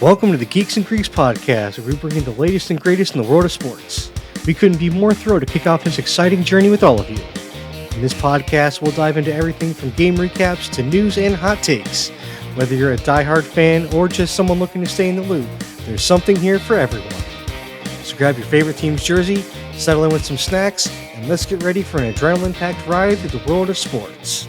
Welcome to the Geeks and Greeks podcast, where we bring you the latest and greatest in the world of sports. We couldn't be more thrilled to kick off this exciting journey with all of you. In this podcast, we'll dive into everything from game recaps to news and hot takes. Whether you're a diehard fan or just someone looking to stay in the loop, there's something here for everyone. So grab your favorite team's jersey, settle in with some snacks, and let's get ready for an adrenaline-packed ride through the world of sports.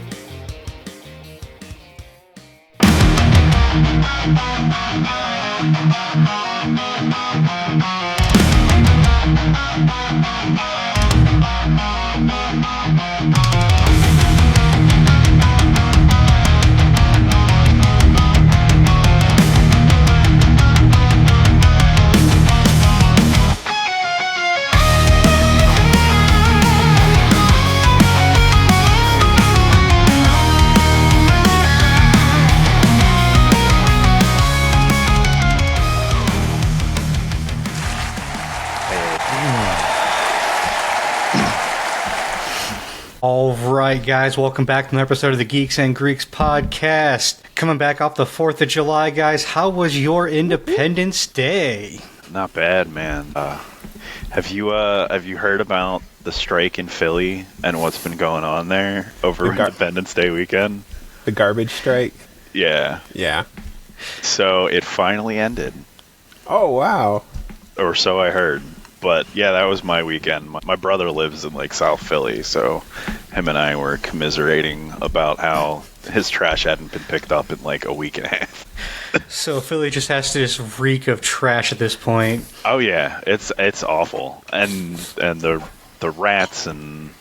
All right, guys, welcome back to an episode of the Geeks and Greeks podcast. Coming back off the 4th of July, guys, how was your Independence Day? Not bad, man. Have you heard about the strike in Philly and what's been going on there over Independence Day weekend? The garbage strike? Yeah. Yeah. So it finally ended. Oh, wow. Or so I heard. But yeah, that was my weekend. My brother lives in like South Philly, so him and I were commiserating about how his trash hadn't been picked up in like a week and a half. So Philly just has to just reek of trash at this point. Oh yeah, it's awful, and the rats and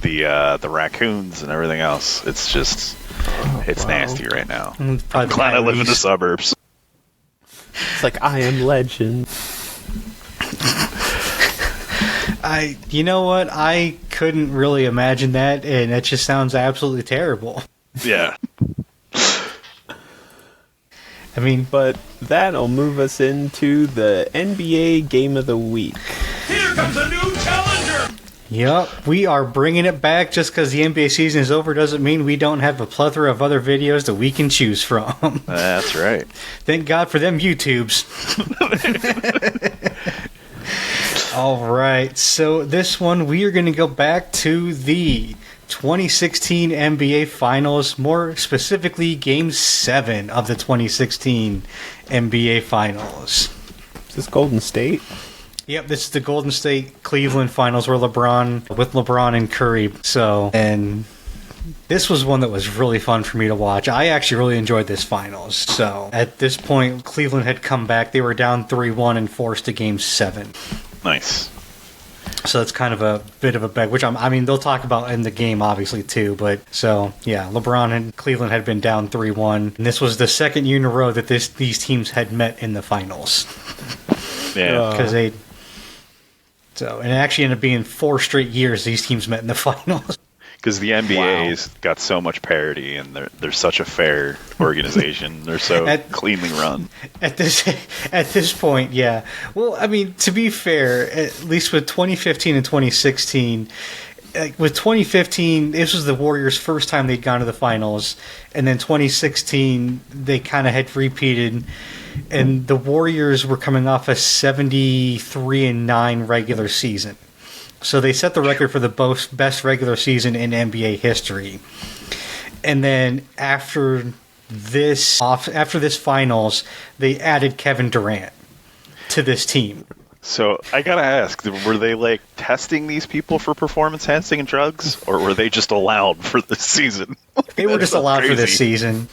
the raccoons and everything else. It's just it's nasty right now. I'm glad I live in the suburbs. It's like I Am Legend. You know what? I couldn't really imagine that, and it just sounds absolutely terrible. Yeah. I mean, but that'll move us into the NBA Game of the Week. Here comes a new challenger! Yep, we are bringing it back. Just because the NBA season is over doesn't mean we don't have a plethora of other videos that we can choose from. That's right. Thank God for them YouTubes. All right, so this one we are going to go back to the 2016 NBA Finals, more specifically Game 7 of the 2016 NBA Finals. Is this Golden State? Yep, this is the Golden State Cleveland Finals with LeBron and Curry. And this was one that was really fun for me to watch. I actually really enjoyed this finals. So at this point, Cleveland had come back. They were down 3-1 and forced to Game 7. Nice. So it's kind of a bit of a beg, which they'll talk about in the game, obviously, too. But so, yeah, LeBron and Cleveland had been down 3-1. And this was the second year in a row that these teams had met in the finals. Yeah. Because and it actually ended up being 4 straight years these teams met in the finals. Because the NBA's got so much parity, and they're such a fair organization. They're so cleanly run. At this point, yeah. Well, I mean, to be fair, at least with 2015 and 2016, with 2015, this was the Warriors' first time they'd gone to the finals, and then 2016, they kind of had repeated, and the Warriors were coming off a 73-9 regular season. So they set the record for the best regular season in NBA history. And then after this finals, they added Kevin Durant to this team. So I gotta ask, were they like testing these people for performance-enhancing drugs, or were they just allowed for this season? They were just allowed for this season.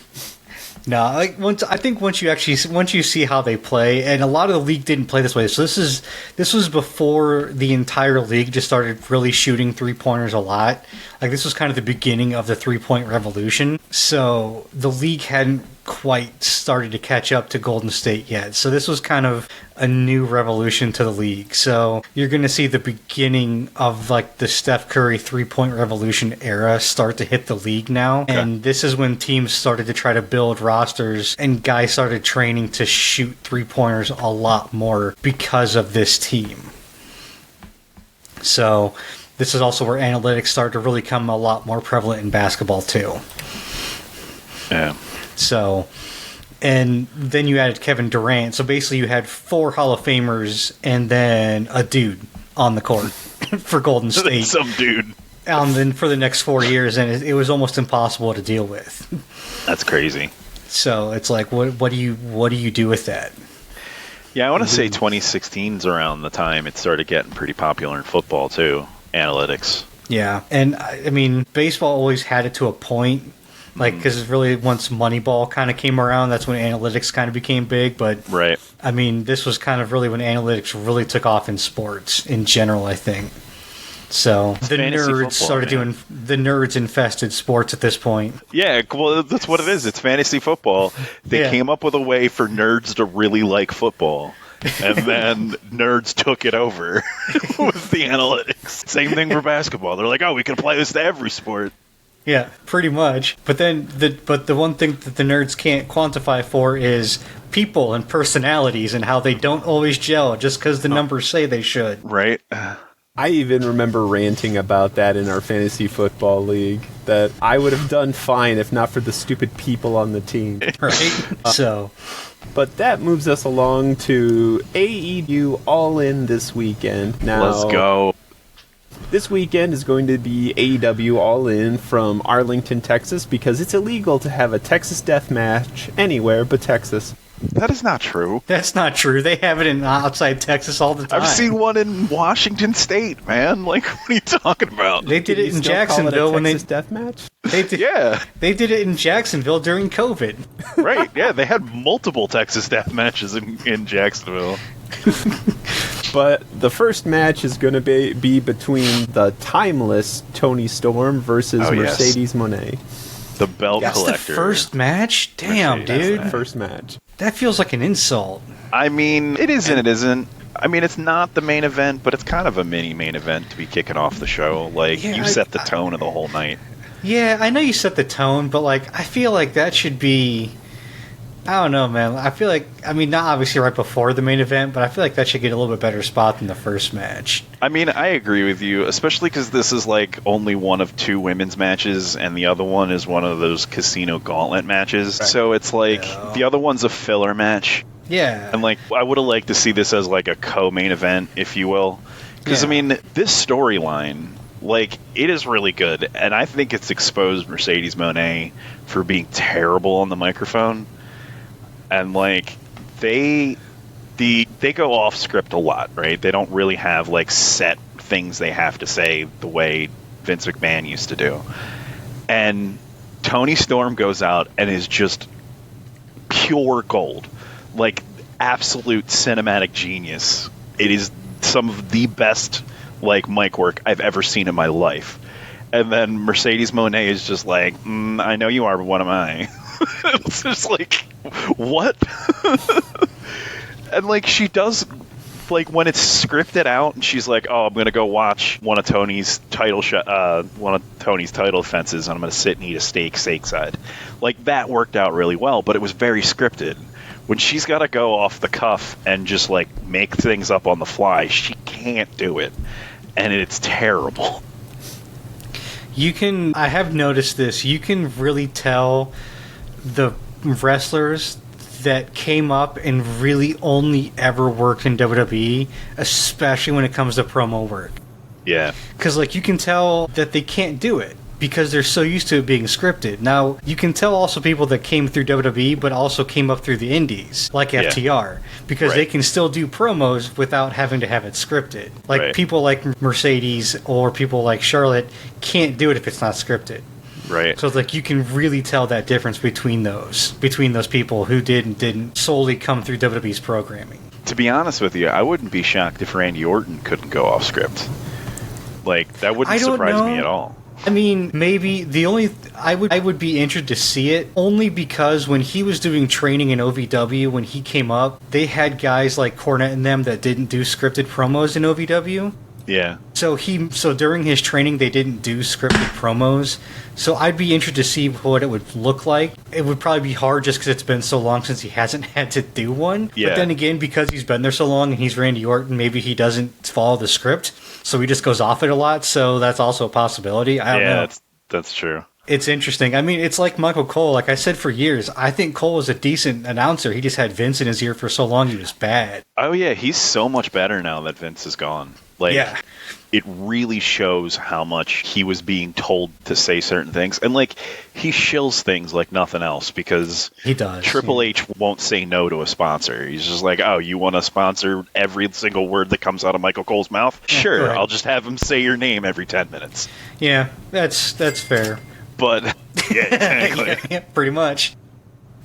No, once you see how they play, and a lot of the league didn't play this way. So this was before the entire league just started really shooting 3-pointers a lot. Like, this was kind of the beginning of the 3-point revolution. So the league hadn't quite started to catch up to Golden State yet. So this was kind of a new revolution to the league. So you're going to see the beginning of like the Steph Curry 3-point revolution era start to hit the league now. Okay. And this is when teams started to try to build rosters and guys started training to shoot 3-pointers a lot more because of this team. So this is also where analytics started to really become a lot more prevalent in basketball too. Yeah. So And then you added Kevin Durant. So basically you had 4 Hall of Famers and then a dude on the court for Golden State. Some dude. And then for the next 4 years, and it was almost impossible to deal with. That's crazy. So it's like, what do you do with that? Yeah, I want to say 2016's around the time it started getting pretty popular in football too. Analytics. Yeah, and I mean, baseball always had it to a point, like because really once Moneyball kind of came around, that's when analytics kind of became big. But right, I mean, this was kind of really when analytics really took off in sports in general, I think. So the nerds started doing the nerds infested sports at this point. Yeah, well, that's what it is. It's fantasy football. They came up with a way for nerds to really like football. And then nerds took it over with the analytics. Same thing for basketball. They're like, oh, we can apply this to every sport. Yeah, pretty much. But then, the one thing that the nerds can't quantify for is people and personalities and how they don't always gel just because the numbers say they should. Right. I even remember ranting about that in our fantasy football league, that I would have done fine if not for the stupid people on the team. Right? But that moves us along to AEW All In this weekend. Now, let's go. This weekend is going to be AEW All In from Arlington, Texas, because it's illegal to have a Texas death match anywhere but Texas. That is not true. That's not true. They have it in outside Texas all the time. I've seen one in Washington State, man. Like, what are you talking about? They did it in Jacksonville when they death match. They did, they did it in Jacksonville during COVID. Right? Yeah, they had multiple Texas death matches in Jacksonville. But the first match is going to be between the timeless Tony Storm versus Mercedes Moné. The belt collector. That's the first match? Damn, Mercedes, dude. that's the first match. That feels like an insult. I mean, it is and it isn't. I mean, it's not the main event, but it's kind of a mini main event to be kicking off the show. Like, you set the tone of the whole night. Yeah, I know you set the tone, but, like, I feel like that should be... I don't know, man. I feel like, I mean, not obviously right before the main event, but I feel like that should get a little bit better spot than the first match. I mean, I agree with you, especially because this is like only one of 2 women's matches, and the other one is one of those casino gauntlet matches. Right. So it's like, the other one's a filler match. Yeah. And like, I would have liked to see this as like a co-main event, if you will. Because, I mean, this storyline, like, it is really good, and I think it's exposed Mercedes Moné for being terrible on the microphone. And, like, they go off script a lot, right? They don't really have, like, set things they have to say the way Vince McMahon used to do. And Tony Storm goes out and is just pure gold. Like, absolute cinematic genius. It is some of the best, like, mic work I've ever seen in my life. And then Mercedes Moné is just like, I know you are, but what am I? It's just like, what? And like, she does, like, when it's scripted out and she's like, oh, I'm gonna go watch one of Tony's title defenses and I'm gonna sit and eat a steak stateside. Like, that worked out really well, but it was very scripted. When she's got to go off the cuff and just like make things up on the fly, she can't do it, and it's terrible. I have noticed this, you can really tell the wrestlers that came up and really only ever worked in WWE, especially when it comes to promo work. Yeah. Because, like, you can tell that they can't do it because they're so used to it being scripted. Now, you can tell also people that came through WWE but also came up through the indies, like FTR, because they can still do promos without having to have it scripted. Like, people like Mercedes or people like Charlotte can't do it if it's not scripted. Right. So it's like you can really tell that difference between those people who did and didn't solely come through WWE's programming. To be honest with you, I wouldn't be shocked if Randy Orton couldn't go off script. Like, that wouldn't surprise me at all. I mean, maybe I would be interested to see it only because when he was doing training in OVW, when he came up, they had guys like Cornette and them that didn't do scripted promos in OVW. Yeah. So during his training, they didn't do scripted promos. So I'd be interested to see what it would look like. It would probably be hard just because it's been so long since he hasn't had to do one. Yeah. But then again, because he's been there so long and he's Randy Orton, maybe he doesn't follow the script. So he just goes off it a lot. So that's also a possibility. I don't know. That's true. It's interesting. I mean, it's like Michael Cole. Like I said for years, I think Cole was a decent announcer. He just had Vince in his ear for so long he was bad. Oh, yeah, he's so much better now that Vince is gone. Like, yeah. It really shows how much he was being told to say certain things. And, like, he shills things like nothing else because he does. Triple H won't say no to a sponsor. He's just like, oh, you want to sponsor every single word that comes out of Michael Cole's mouth? Sure, right. I'll just have him say your name every 10 minutes. Yeah, that's fair. But, yeah, exactly. yeah, pretty much.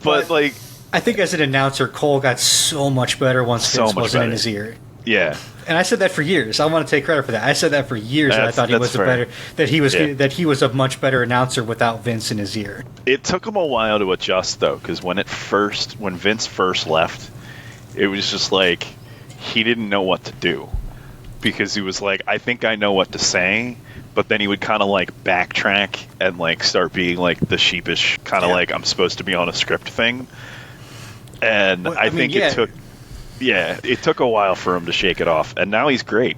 But, like... I think as an announcer, Cole got so much better once Vince wasn't in his ear. Yeah. And I said that for years. I want to take credit for that. I said that for years. That I thought he was that he was a much better announcer without Vince in his ear. It took him a while to adjust, though, because when Vince first left, it was just like he didn't know what to do because he was like, I think I know what to say. But then he would kind of like backtrack and like start being like the sheepish kind of like I'm supposed to be on a script thing. And well, I think it took a while for him to shake it off. And now he's great.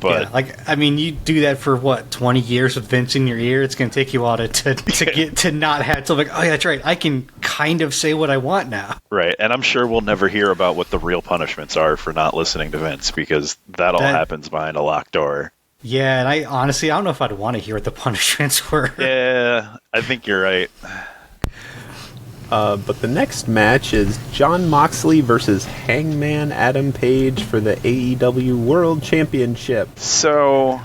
But you do that for what, 20 years with Vince in your ear? It's going to take you a while to get to not have to like, oh yeah, that's right. I can kind of say what I want now. Right. And I'm sure we'll never hear about what the real punishments are for not listening to Vince because that all happens behind a locked door. Yeah, and I don't know if I'd want to hear what the punishments were. Yeah, I think you're right. But the next match is Jon Moxley versus Hangman Adam Page for the AEW World Championship. So,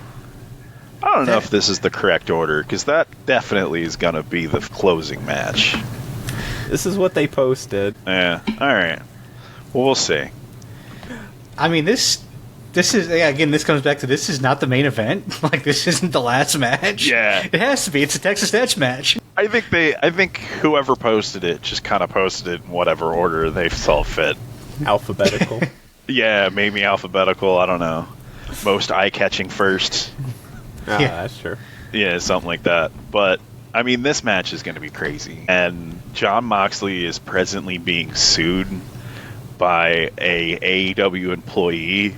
I don't know if this is the correct order, because that definitely is going to be the closing match. This is what they posted. Yeah, alright. Well, we'll see. I mean, this is, again, this comes back to this is not the main event. Like, this isn't the last match. Yeah. It has to be. It's a Texas Edge match. I think whoever posted it just kind of posted it in whatever order they saw fit. Alphabetical. Yeah, maybe alphabetical. I don't know. Most eye-catching first. Yeah, that's true. Yeah, something like that. But, I mean, this match is going to be crazy. And Jon Moxley is presently being sued by a AEW employee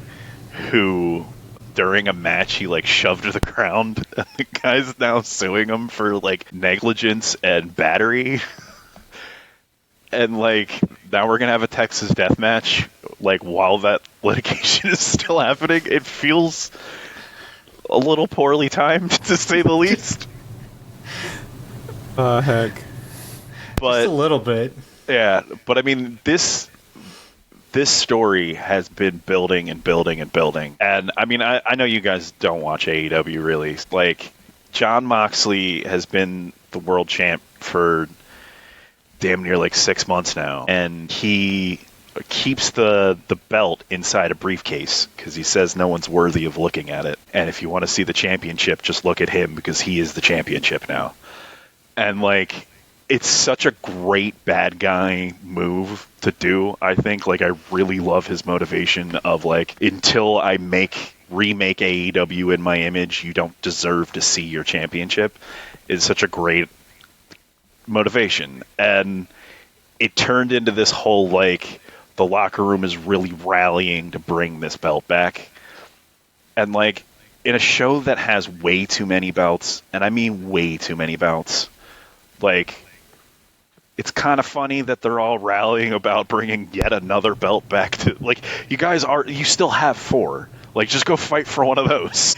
who, during a match, he like shoved to the ground. The guy's now suing him for like negligence and battery. And like now we're gonna have a Texas death match like while that litigation is still happening. It feels a little poorly timed, to say the least. Heck. But just a little bit. Yeah, but I mean this story has been building and building and building. And, I mean, I know you guys don't watch AEW, really. Like, Jon Moxley has been the world champ for damn near, 6 months now. And he keeps the belt inside a briefcase because he says no one's worthy of looking at it. And if you want to see the championship, just look at him because he is the championship now. And, it's such a great bad guy move to do, I think. I really love his motivation of, until I remake AEW in my image, you don't deserve to see your championship, is such a great motivation. And it turned into this whole, the locker room is really rallying to bring this belt back. And, in a show that has way too many belts, and I mean way too many belts, it's kind of funny that they're all rallying about bringing yet another belt back to, you still have 4. Just go fight for one of those,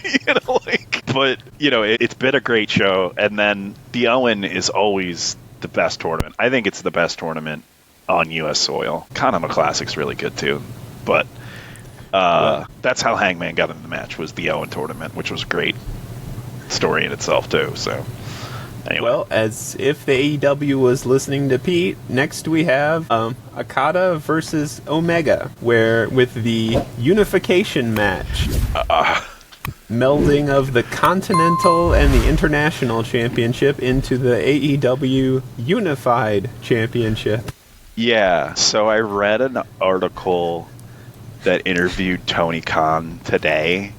but, it's been a great show. And then the Owen is always the best tournament. I think it's the best tournament on U.S. soil. Kanama Classic's really good too, but that's how Hangman got in the match, was the Owen tournament, which was a great story in itself too, so... Anyway. Well, as if the AEW was listening to Pete, next we have Okada versus Omega, with the unification match. Melding of the Continental and the International Championship into the AEW Unified Championship. Yeah, so I read an article that interviewed Tony Khan today,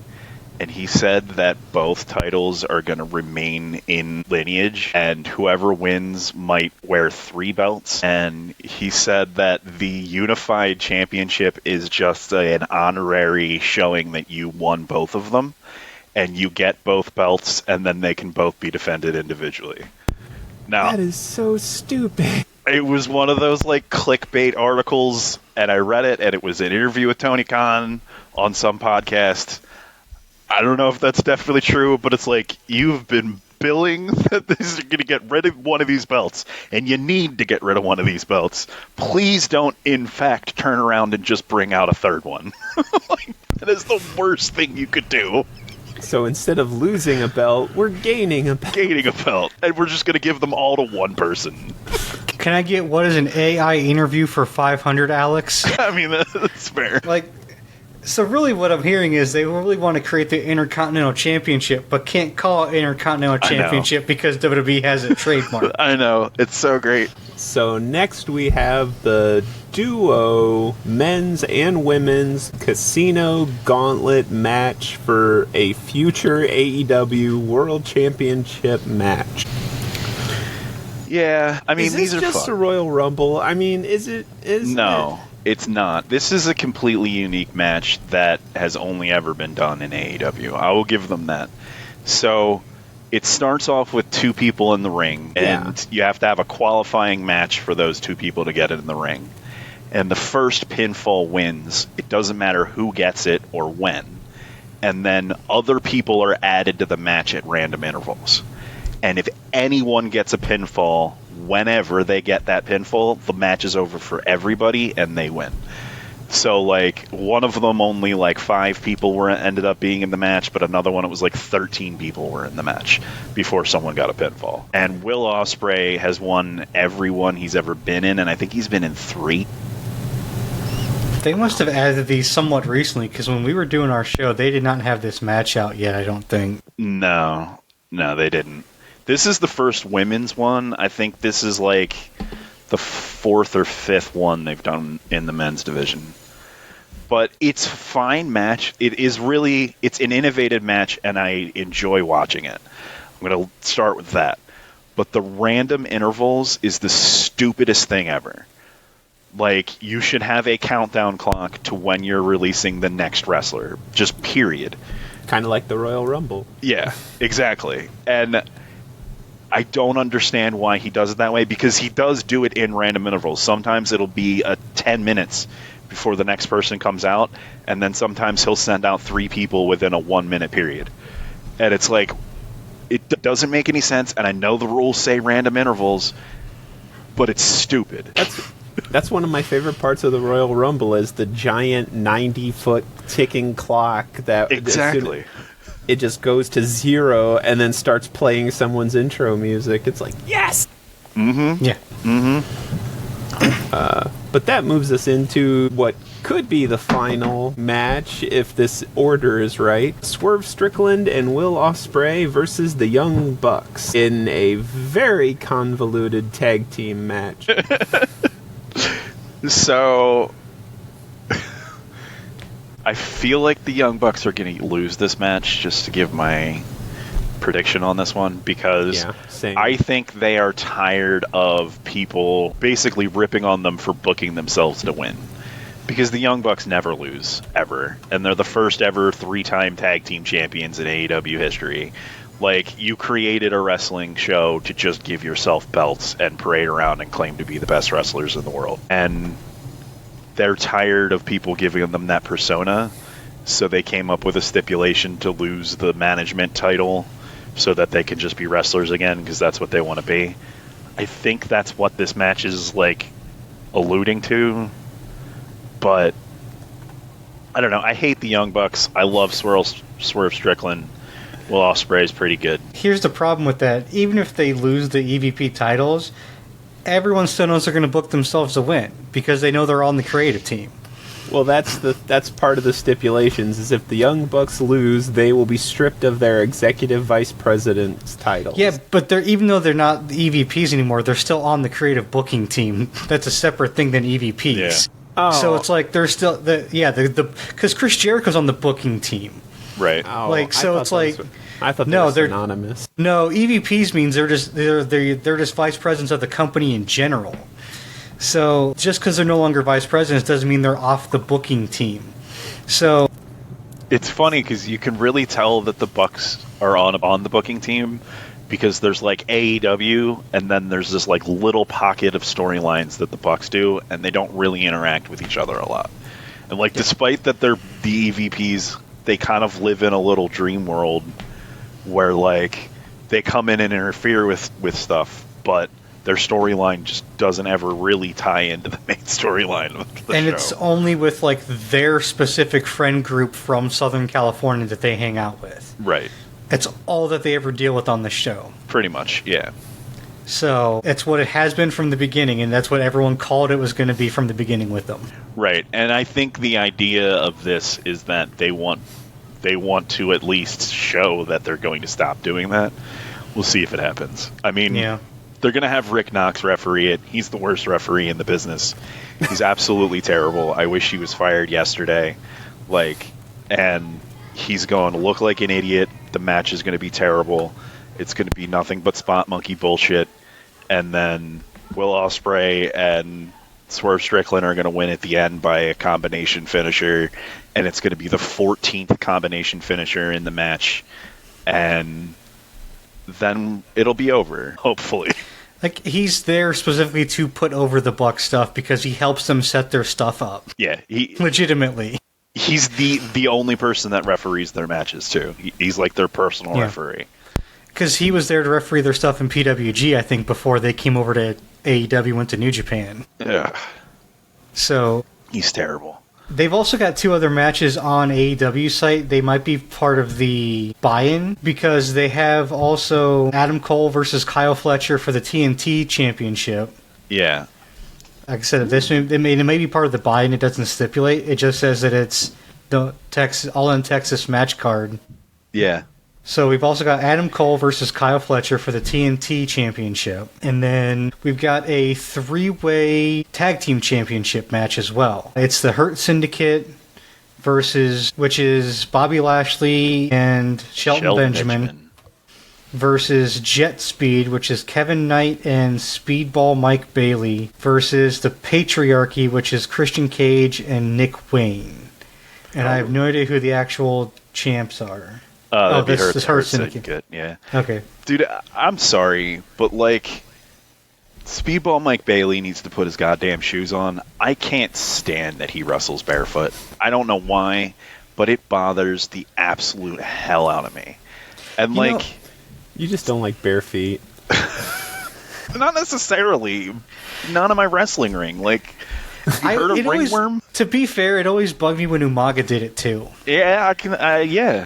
and he said that both titles are going to remain in Lineage, and whoever wins might wear 3 belts. And he said that the Unified Championship is just an honorary showing that you won both of them, and you get both belts, and then they can both be defended individually. No. That is so stupid. It was one of those like clickbait articles, and I read it, and it was an interview with Tony Khan on some podcast. I don't know if that's definitely true, but it's like, you've been billing that this is going to get rid of one of these belts, and you need to get rid of one of these belts. Please don't, in fact, turn around and just bring out a third one. Like, that is the worst thing you could do. So instead of losing a belt, we're gaining a belt. Gaining a belt, and we're just going to give them all to one person. Can I get what is an AI interview for 500, Alex? I mean, that's fair. Like, so really what I'm hearing is they really want to create the Intercontinental Championship, but can't call it Intercontinental Championship because WWE has it trademarked. I know. It's so great. So next we have the duo men's and women's casino gauntlet match for a future AEW World Championship match. Yeah, I mean, is these this are just fun. a Royal Rumble? I mean, No, it's not. This is a completely unique match that has only ever been done in AEW. I will give them that. So it starts off with two people in the ring, and you have to have a qualifying match for those two people to get in the ring. And the first pinfall wins. It doesn't matter who gets it or when. And then other people are added to the match at random intervals. And if anyone gets a pinfall, whenever they get that pinfall, the match is over for everybody, and they win. So, like, one of them only, like, 5 people ended up being in the match, but another one, it was like 13 people were in the match before someone got a pinfall. And Will Ospreay has won every one he's ever been in, and I think he's been in 3. They must have added these somewhat recently, because when we were doing our show, they did not have this match out yet, I don't think. No, they didn't. This is the first women's one. I think this is like the 4th or 5th one they've done in the men's division. But it's a fine match. It's an innovative match, and I enjoy watching it. I'm going to start with that. But the random intervals is the stupidest thing ever. Like, you should have a countdown clock to when you're releasing the next wrestler. Just period. Kind of like the Royal Rumble. Yeah, exactly. And I don't understand why he does it that way, because he does do it in random intervals. Sometimes it'll be 10 minutes before the next person comes out, and then sometimes he'll send out 3 people within a 1-minute period. And it's like, it doesn't make any sense, and I know the rules say random intervals, but it's stupid. That's one of my favorite parts of the Royal Rumble is the giant 90-foot ticking clock that Exactly. It just goes to 0 and then starts playing someone's intro music. It's like, yes! Mm-hmm. Yeah. Mm-hmm. But that moves us into what could be the final match if this order is right. Swerve Strickland and Will Ospreay versus the Young Bucks in a very convoluted tag team match. So I feel like the Young Bucks are going to lose this match, just to give my prediction on this one, because same. I think they are tired of people basically ripping on them for booking themselves to win. Because the Young Bucks never lose, ever. And they're the first ever 3-time tag team champions in AEW history. Like, you created a wrestling show to just give yourself belts and parade around and claim to be the best wrestlers in the world. And they're tired of people giving them that persona, so they came up with a stipulation to lose the management title so that they can just be wrestlers again, because that's what they want to be. I think that's what this match is, like, alluding to. But I don't know. I hate the Young Bucks. I love Swerve Strickland. Will Ospreay is pretty good. Here's the problem with that. Even if they lose the EVP titles, everyone still knows they're going to book themselves to win because they know they're on the creative team. Well, that's part of the stipulations, is if the Young Bucks lose, they will be stripped of their executive vice president's titles. Yeah, but even though they're not the EVPs anymore, they're still on the creative booking team. That's a separate thing than EVPs. Yeah. Oh. So it's like they're still because Chris Jericho's on the booking team. Right. Oh, Like, so it's like I thought no, they were they're synonymous. No, EVPs means they're just vice presidents of the company in general. So just because they're no longer vice presidents doesn't mean they're off the booking team. So It's funny because you can really tell that the Bucks are on the booking team because there's like AEW, and then there's this like little pocket of storylines that the Bucks do, and they don't really interact with each other a lot. And like, despite that they're the EVPs, they kind of live in a little dream world where like they come in and interfere with stuff, but their storyline just doesn't ever really tie into the main storyline of the show. It's only with like their specific friend group from Southern California that they hang out with. Right. It's all that they ever deal with on the show. Pretty much, yeah. So it's what it has been from the beginning, and that's what everyone called it was going to be from the beginning with them. Right, and I think the idea of this is that they want to at least show that they're going to stop doing that. We'll see if it happens. I mean, they're going to have Rick Knox referee it. He's the worst referee in the business. He's absolutely terrible. I wish he was fired yesterday. And he's going to look like an idiot. The match is going to be terrible. It's going to be nothing but spot monkey bullshit. And then Will Ospreay and Swerve Strickland are going to win at the end by a combination finisher. And it's going to be the 14th combination finisher in the match. And then it'll be over, hopefully. Like, he's there specifically to put over the Buck stuff because he helps them set their stuff up. Yeah. Legitimately. He's the only person that referees their matches, too. He's like their personal referee. Because he was there to referee their stuff in PWG, I think, before they came over to AEW, went to New Japan. Yeah. So he's terrible. They've also got 2 other matches on AEW site. They might be part of the buy-in because they have also Adam Cole versus Kyle Fletcher for the TNT Championship. Yeah. Like I said, it may be part of the buy-in. It doesn't stipulate. It just says that it's the All In Texas match card. Yeah. So we've also got Adam Cole versus Kyle Fletcher for the TNT Championship. And then we've got a 3-way tag team championship match as well. It's the Hurt Syndicate which is Bobby Lashley and Shelton Benjamin versus Jet Speed, which is Kevin Knight and Speedball Mike Bailey versus the Patriarchy, which is Christian Cage and Nick Wayne. And I have no idea who the actual champs are. This is Hurt Syndicate. Yeah. Okay. Dude, I'm sorry, but like, Speedball Mike Bailey needs to put his goddamn shoes on. I can't stand that he wrestles barefoot. I don't know why, but it bothers the absolute hell out of me. And you just don't like bare feet. Not necessarily. None of my wrestling ring. Like, you heard of ringworm? To be fair, it always bugged me when Umaga did it too. Yeah, I can. Yeah.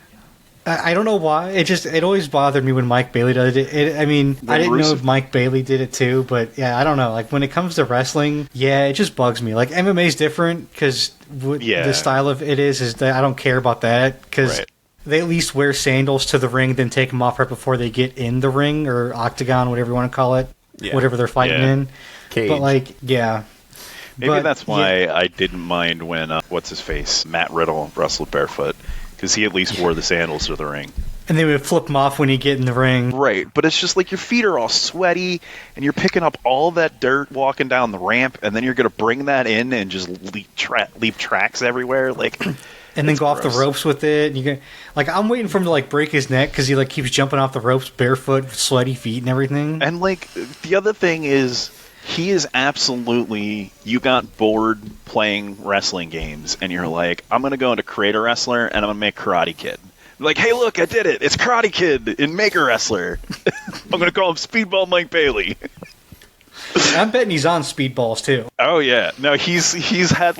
I don't know why. It always bothered me when Mike Bailey did it. I didn't know if Mike Bailey did it too, but yeah, I don't know. Like, when it comes to wrestling, yeah, it just bugs me. Like, MMA's different because the style of it is that I don't care about that because they at least wear sandals to the ring, then take them off right before they get in the ring or octagon, whatever you want to call it, whatever they're fighting in. Cage. But maybe that's why I didn't mind when what's his face, Matt Riddle, wrestled barefoot. Because he at least wore the sandals to the ring. And they would flip them off when you get in the ring. Right, but it's just like your feet are all sweaty, and you're picking up all that dirt walking down the ramp, and then you're going to bring that in and just leave tracks everywhere. Like, and then go off the ropes with it. And I'm waiting for him to break his neck because he keeps jumping off the ropes barefoot, with sweaty feet and everything. And the other thing is, he is absolutely, you got bored playing wrestling games, and you're like, I'm going to go into Create a Wrestler, and I'm going to make Karate Kid. Like, hey, look, I did it. It's Karate Kid in Make a Wrestler. I'm going to call him Speedball Mike Bailey. I'm betting he's on Speedballs, too. Oh, yeah. No, he's had,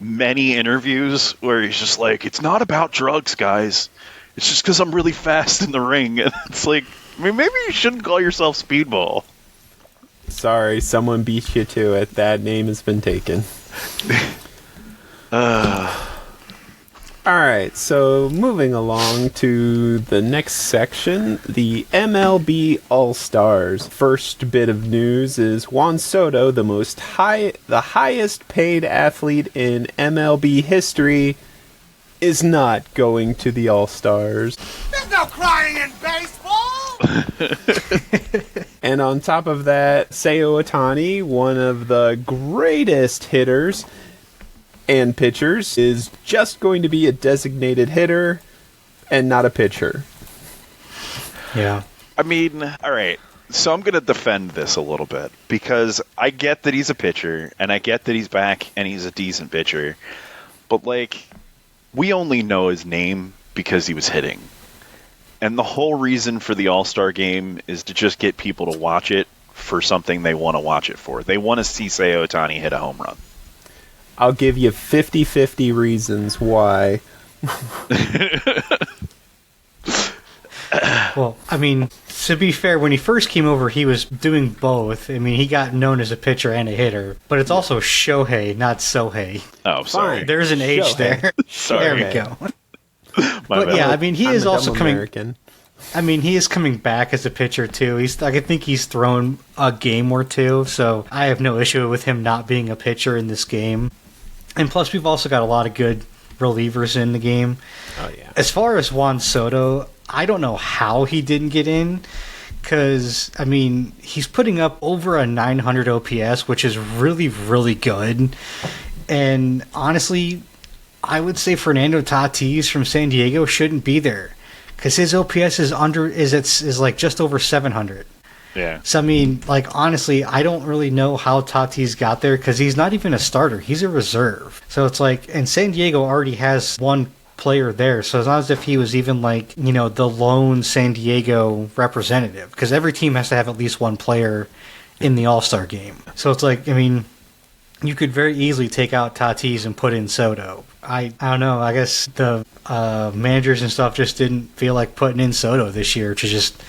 many interviews where he's just like, it's not about drugs, guys. It's just because I'm really fast in the ring. And it's like, maybe you shouldn't call yourself Speedball. Sorry, someone beat you to it. That name has been taken. Alright, so moving along to the next section, the MLB All-Stars. First bit of news is Juan Soto, the highest paid athlete in MLB history, is not going to the All-Stars. There's no crying in baseball! And on top of that, Seiya Otani, one of the greatest hitters and pitchers, is just going to be a designated hitter and not a pitcher. Yeah. I mean, all right. So I'm going to defend this a little bit because I get that he's a pitcher and I get that he's back and he's a decent pitcher. But, like, we only know his name because he was hitting. And the whole reason for the All-Star game is to just get people to watch it for something they want to watch it for. They want to see Seiya Ohtani hit a home run. I'll give you 50-50 reasons why. Well, I mean, to be fair, when he first came over, he was doing both. I mean, he got known as a pitcher and a hitter, but it's also Shohei, not Sohei. Oh, sorry. There's an H there. Sorry. There we go. But bad. Yeah, I mean, he is also coming. American. I mean, he is coming back as a pitcher too. I think he's thrown a game or two, so I have no issue with him not being a pitcher in this game. And plus, we've also got a lot of good relievers in the game. Oh yeah. As far as Juan Soto, I don't know how he didn't get in, because, I mean, he's putting up over a 900 OPS, which is really, really good. And honestly, I would say Fernando Tatis from San Diego shouldn't be there, because his OPS is like just over 700. Yeah. So, I mean, like, honestly, I don't really know how Tatis got there, because he's not even a starter. He's a reserve. So it's like, and San Diego already has one player there, so it's not as if he was even like, you know, the lone San Diego representative, because every team has to have at least one player in the All-Star game. So it's like, I mean, you could very easily take out Tatis and put in Soto. I don't know, I guess the managers and stuff just didn't feel like putting in Soto this year, which is just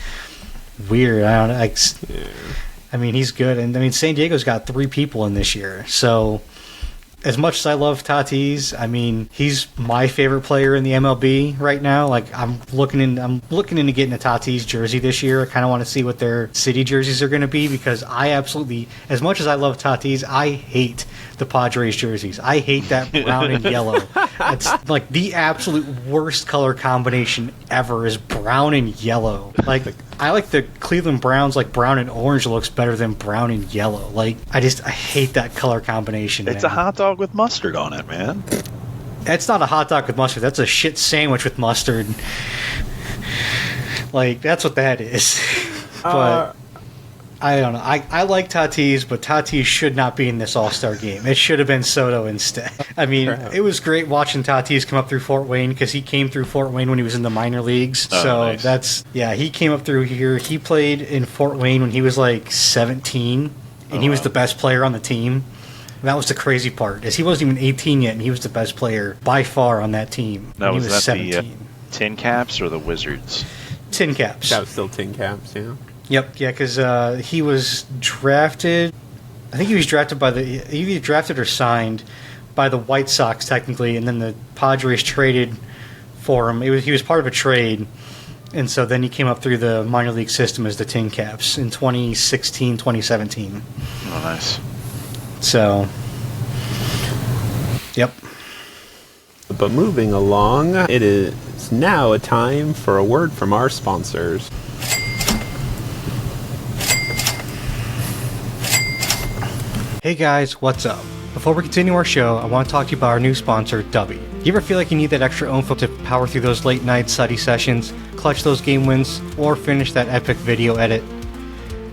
weird. I don't know. I mean, he's good, and I mean, San Diego's got 3 people in this year, so as much as I love Tatis, I mean, he's my favorite player in the MLB right now. Like, I'm looking into getting a Tatis jersey this year. I kind of want to see what their city jerseys are going to be, because I absolutely, as much as I love Tatis, I hate the Padres jerseys. I hate that brown and yellow. It's like the absolute worst color combination ever is brown and yellow. Like, I like the Cleveland Browns, like brown and orange looks better than brown and yellow. Like, I hate that color combination. It's a hot dog with mustard on it, man. That's not a hot dog with mustard. That's a shit sandwich with mustard. Like, that's what that is. But I don't know. I like Tatis, but Tatis should not be in this All-Star game. It should have been Soto instead. I mean, It was great watching Tatis come up through Fort Wayne, because he came through Fort Wayne when he was in the minor leagues. Oh, so nice. he came up through here. He played in Fort Wayne when he was like 17, and he was the best player on the team. That was the crazy part, is he wasn't even 18 yet, and he was the best player by far on that team. Now, he was that 17. the Tin Caps or the Wizards? Tin Caps. That was still Tin Caps, yeah. Yep, yeah, because he was drafted. I think he was drafted either drafted or signed by the White Sox technically, and then the Padres traded for him. He was part of a trade, and so then he came up through the minor league system as the Tin Caps in 2016, 2017. Oh, nice. So, yep. But moving along, it is now a time for a word from our sponsors. Hey guys, what's up? Before we continue our show, I want to talk to you about our new sponsor, Dubby. You ever feel like you need that extra oomph to power through those late night study sessions, clutch those game wins, or finish that epic video edit?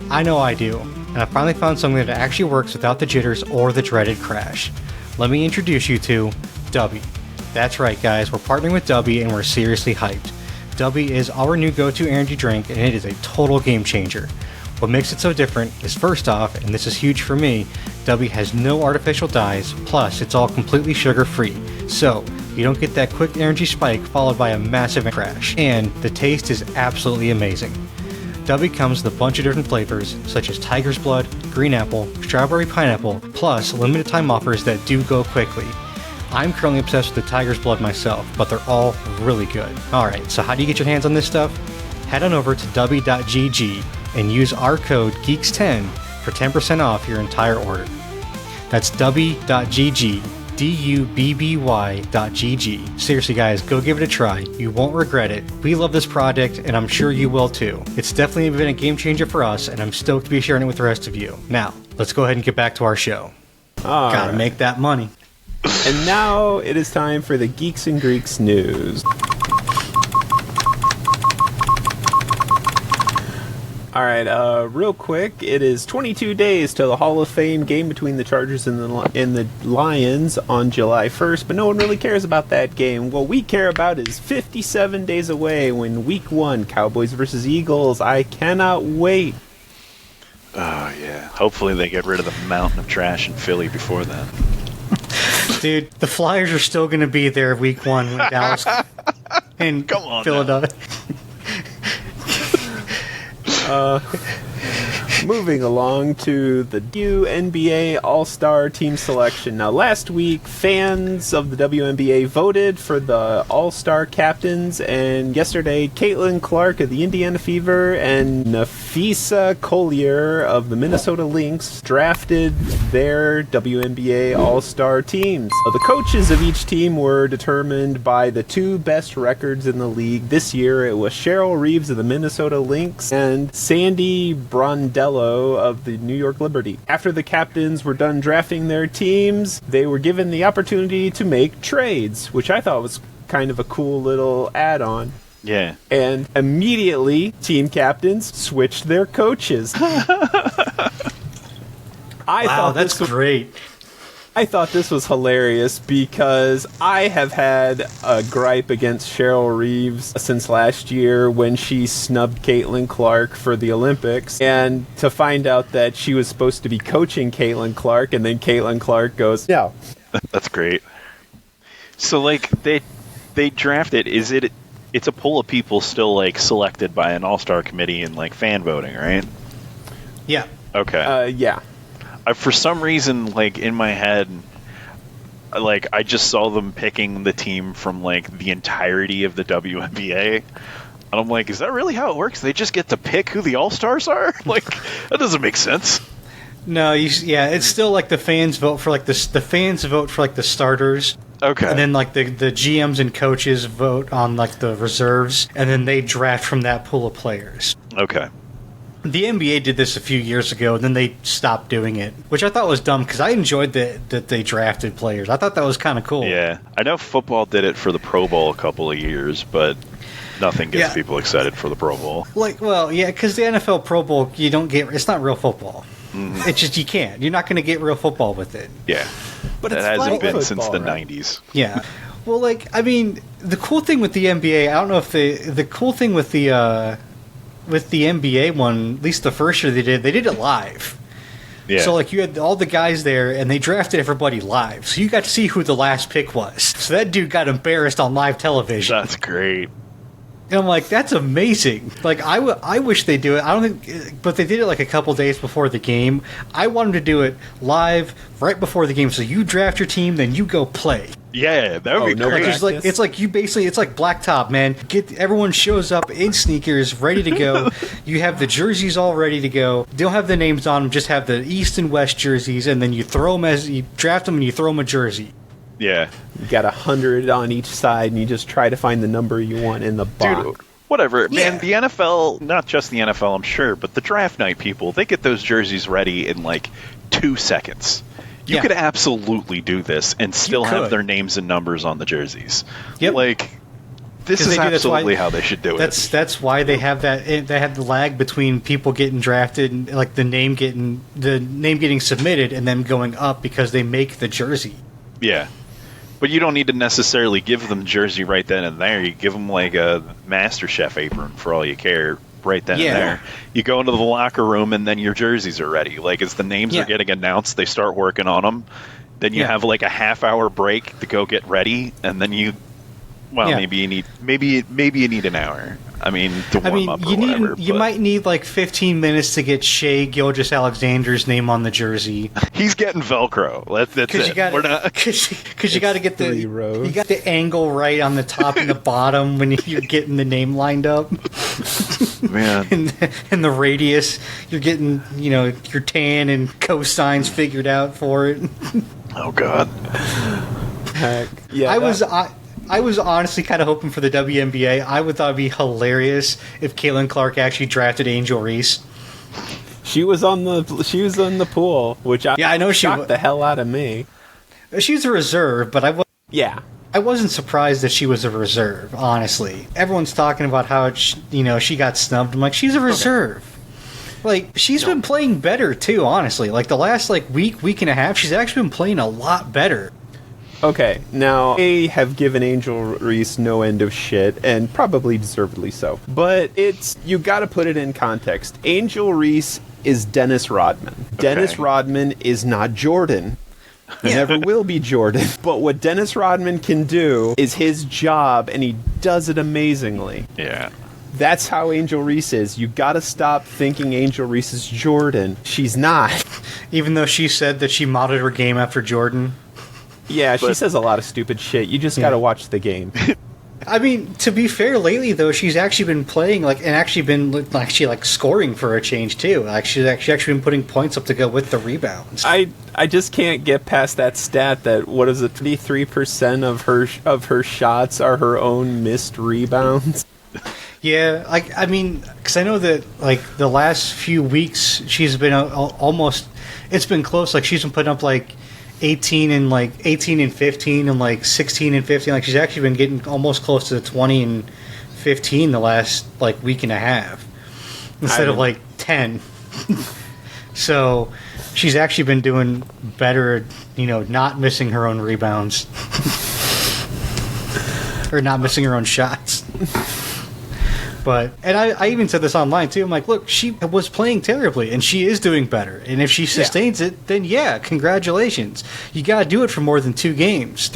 I know I do, and I finally found something that actually works without the jitters or the dreaded crash. Let me introduce you to Dubby. That's right guys, we're partnering with Dubby and we're seriously hyped. Dubby is our new go-to energy drink, and it is a total game changer. What makes it so different is, first off, and this is huge for me, Dubby has no artificial dyes, plus it's all completely sugar-free, so you don't get that quick energy spike followed by a massive crash, and the taste is absolutely amazing. Dubby comes with a bunch of different flavors, such as tiger's blood, green apple, strawberry pineapple, plus limited time offers that do go quickly. I'm currently obsessed with the tiger's blood myself, but they're all really good. Alright, so how do you get your hands on this stuff? Head on over to dubby.gg and use our code GEEKS10 for 10% off your entire order. That's dubby.gg, dubby.gg. Seriously guys, go give it a try. You won't regret it. We love this product, and I'm sure you will too. It's definitely been a game changer for us, and I'm stoked to be sharing it with the rest of you. Now, let's go ahead and get back to our show. Gotta make that money. And now it is time for the Geeks and Greeks news. All right, real quick, it is 22 days to the Hall of Fame game between the Chargers and the Lions on July 1st, but no one really cares about that game. What we care about is 57 days away when Week 1, Cowboys versus Eagles. I cannot wait. Oh, yeah. Hopefully they get rid of the mountain of trash in Philly before then. Dude, the Flyers are still going to be there Week 1 when Dallas and Come on Philadelphia. Moving along to the WNBA All-Star Team Selection. Now, last week, fans of the WNBA voted for the All-Star captains, and yesterday, Caitlin Clark of the Indiana Fever and Nafisa Collier of the Minnesota Lynx drafted their WNBA All-Star teams. The coaches of each team were determined by the two best records in the league. This year, it was Cheryl Reeves of the Minnesota Lynx and Sandy Brondello of the New York Liberty. After the captains were done drafting their teams, they were given the opportunity to make trades, which I thought was kind of a cool little add-on. Yeah. And immediately, team captains switched their coaches. Wow, that's great. I thought this was hilarious because I have had a gripe against Cheryl Reeves since last year when she snubbed Caitlin Clark for the Olympics. And to find out that she was supposed to be coaching Caitlin Clark, and then Caitlin Clark goes, no. That's great. So, like, they drafted, it's a pool of people still, like, selected by an all-star committee and, like, fan voting, right? Yeah. Okay. Yeah. For some reason, like, in my head, like, I just saw them picking the team from, like, the entirety of the WNBA. And I'm like, is that really how it works? They just get to pick who the All-Stars are? Like, that doesn't make sense. No, it's still like the fans vote for, like, the fans vote for, like, the starters. Okay. And then, like, the GMs and coaches vote on, like, the reserves. And then they draft from that pool of players. Okay. The NBA did this a few years ago, and then they stopped doing it, which I thought was dumb because I enjoyed that they drafted players. I thought that was kind of cool. Yeah. I know football did it for the Pro Bowl a couple of years, but nothing gets people excited for the Pro Bowl. Like, well, yeah, because the NFL Pro Bowl, you don't get, it's not real football. Mm-hmm. It's just, you can't. You're not going to get real football with it. Yeah. But it it's hasn't been football, since the right? 90s. Yeah. Well, like, I mean, the cool thing with the NBA, I don't know if the cool thing with the NBA one, at least the first year they did it live. Yeah. So, like, you had all the guys there, and they drafted everybody live. So you got to see who the last pick was. So that dude got embarrassed on live television. That's great. And I'm like, that's amazing. Like, I wish they do it. I don't think, but they did it like a couple days before the game. I want them to do it live right before the game. So you draft your team, then you go play. Yeah, that would be great. It's like you basically, it's like blacktop, man. Everyone shows up in sneakers, ready to go. You have the jerseys all ready to go. They don't have the names on them, just have the East and West jerseys, and then you draft them and you throw them a jersey. Yeah. You got 100 on each side, and you just try to find the number you want in the box. Dude, whatever. Yeah. Man, the NFL, not just the NFL, I'm sure, but the draft night people, they get those jerseys ready in like 2 seconds. You could absolutely do this and still have their names and numbers on the jerseys. Yep. Like, this is absolutely how they should do it. That's why they have that. They have the lag between people getting drafted and like the name getting submitted and them going up because they make the jersey. Yeah. But you don't need to necessarily give them jersey right then and there. You give them like a MasterChef apron for all you care right then and there. You go into the locker room and then your jerseys are ready. Like as the names are getting announced, they start working on them. Then you have like a half-hour break to go get ready, and then maybe you need an hour. I mean, to warm up or whatever. You might need like 15 minutes to get Shea Gilgeous-Alexander's name on the jersey. He's getting Velcro. That's it. Because you got to get the angle right on the top and the bottom when you're getting the name lined up. Man. and the radius, you're getting your tan and cosines figured out for it. Oh God. Heck. Yeah. I was honestly kind of hoping for the WNBA. I would thought it'd be hilarious if Caitlin Clark actually drafted Angel Reese. She was on the pool, which I know shocked the hell out of me. She was a reserve, but I wasn't surprised that she was a reserve. Honestly, everyone's talking about how she got snubbed. I'm like, she's a reserve. like, she's been playing better, too, honestly. Like, the last, like, week and a half, she's actually been playing a lot better. Okay, now, they have given Angel Reese no end of shit, and probably deservedly so. But you gotta put it in context. Angel Reese is Dennis Rodman. Okay. Dennis Rodman is not Jordan. He never will be Jordan. But what Dennis Rodman can do is his job, and he does it amazingly. Yeah. That's how Angel Reese is. You gotta stop thinking Angel Reese is Jordan. She's not. Even though she said that she modeled her game after Jordan. Yeah, she says a lot of stupid shit. You just gotta watch the game. I mean, to be fair, lately though, she's actually been playing and actually been scoring for a change too. Like she's actually been putting points up to go with the rebounds. I just can't get past that stat that 33% of her shots are her own missed rebounds. Yeah, I mean, because I know that like the last few weeks she's been almost. It's been close. Like she's been putting up like 18 and 15 and like 16 and 15. Like she's actually been getting almost close to the 20 and 15 the last like week and a half instead of like 10. So she's actually been doing better, not missing her own rebounds or not missing her own shots. And I even said this online too. I'm like, look, she was playing terribly, and she is doing better. And if she sustains it, then congratulations. You got to do it for more than 3 games.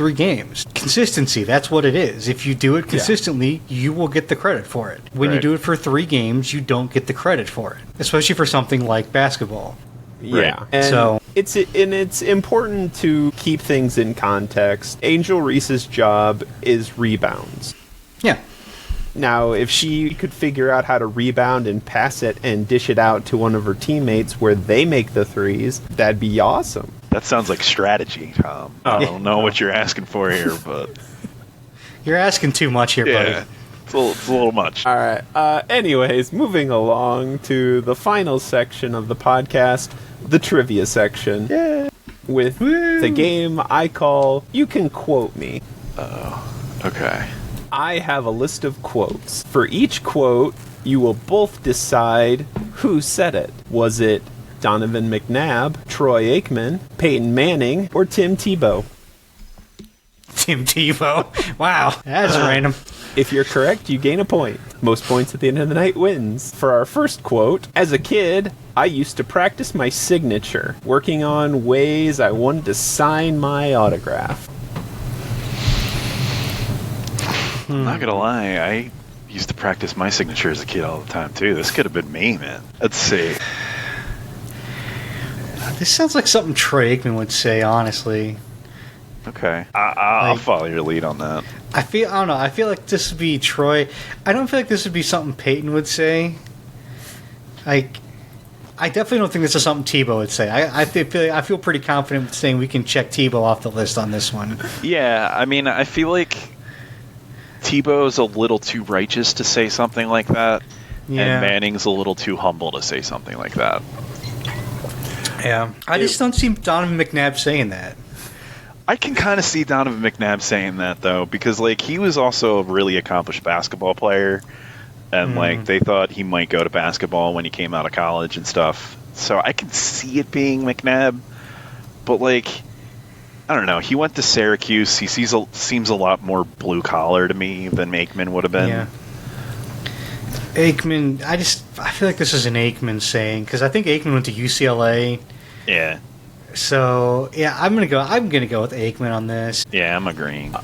Consistency, that's what it is. If you do it consistently, you will get the credit for it. When you do it for 3 games, you don't get the credit for it, especially for something like basketball. Yeah, and it's important to keep things in context. Angel Reese's job is rebounds. Yeah. Now, if she could figure out how to rebound and pass it and dish it out to one of her teammates where they make the threes, that'd be awesome. That sounds like strategy, Tom. I don't know what you're asking for here, but... You're asking too much here, buddy. It's a little much. All right. Anyways, moving along to the final section of the podcast, the trivia section. Yeah. With the game I call You Can Quote Me. Oh, okay. I have a list of quotes. For each quote, you will both decide who said it. Was it Donovan McNabb, Troy Aikman, Peyton Manning, or Tim Tebow? Tim Tebow. Wow, that's random. If you're correct, you gain a point. Most points at the end of the night wins. For our first quote, as a kid, I used to practice my signature, working on ways I wanted to sign my autograph. I'm not gonna lie, I used to practice my signature as a kid all the time too. This could have been me, man. Let's see. This sounds like something Troy Aikman would say, honestly. Okay, I'll follow your lead on that. I don't know. I feel like this would be Troy. I don't feel like this would be something Peyton would say. Like, I definitely don't think this is something Tebow would say. I feel pretty confident with saying we can check Tebow off the list on this one. Yeah, I mean, I feel like Tebow's a little too righteous to say something like that, and Manning's a little too humble to say something like that. Yeah, I just don't see Donovan McNabb saying that. I can kind of see Donovan McNabb saying that, though, because like he was also a really accomplished basketball player, and like they thought he might go to basketball when he came out of college and stuff. So I can see it being McNabb, but like, I don't know. He went to Syracuse. He seems a lot more blue collar to me than Aikman would have been. Yeah. Aikman, I feel like this is an Aikman saying, because I think Aikman went to UCLA. Yeah. So yeah, I'm gonna go with Aikman on this. Yeah, I'm agreeing.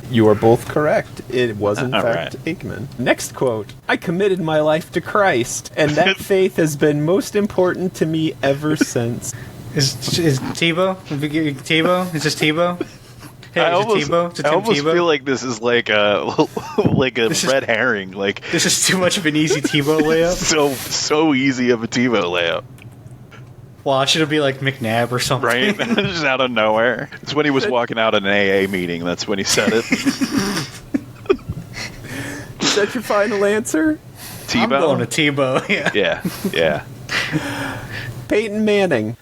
You are both correct. It was in fact Aikman. Next quote: I committed my life to Christ, and that faith has been most important to me ever sinst. Is Tebow? Tebow? Is this Tebow? Hey, I almost Tebow? feel like this is like a red herring. Like this is too much of an easy Tebow layup. So easy of a Tebow layup. Well, should it be like McNabb or something? Right? Just out of nowhere. It's when he was walking out at an AA meeting. That's when he said it. Is that your final answer? Tebow? I'm going to Tebow, Yeah. Peyton Manning.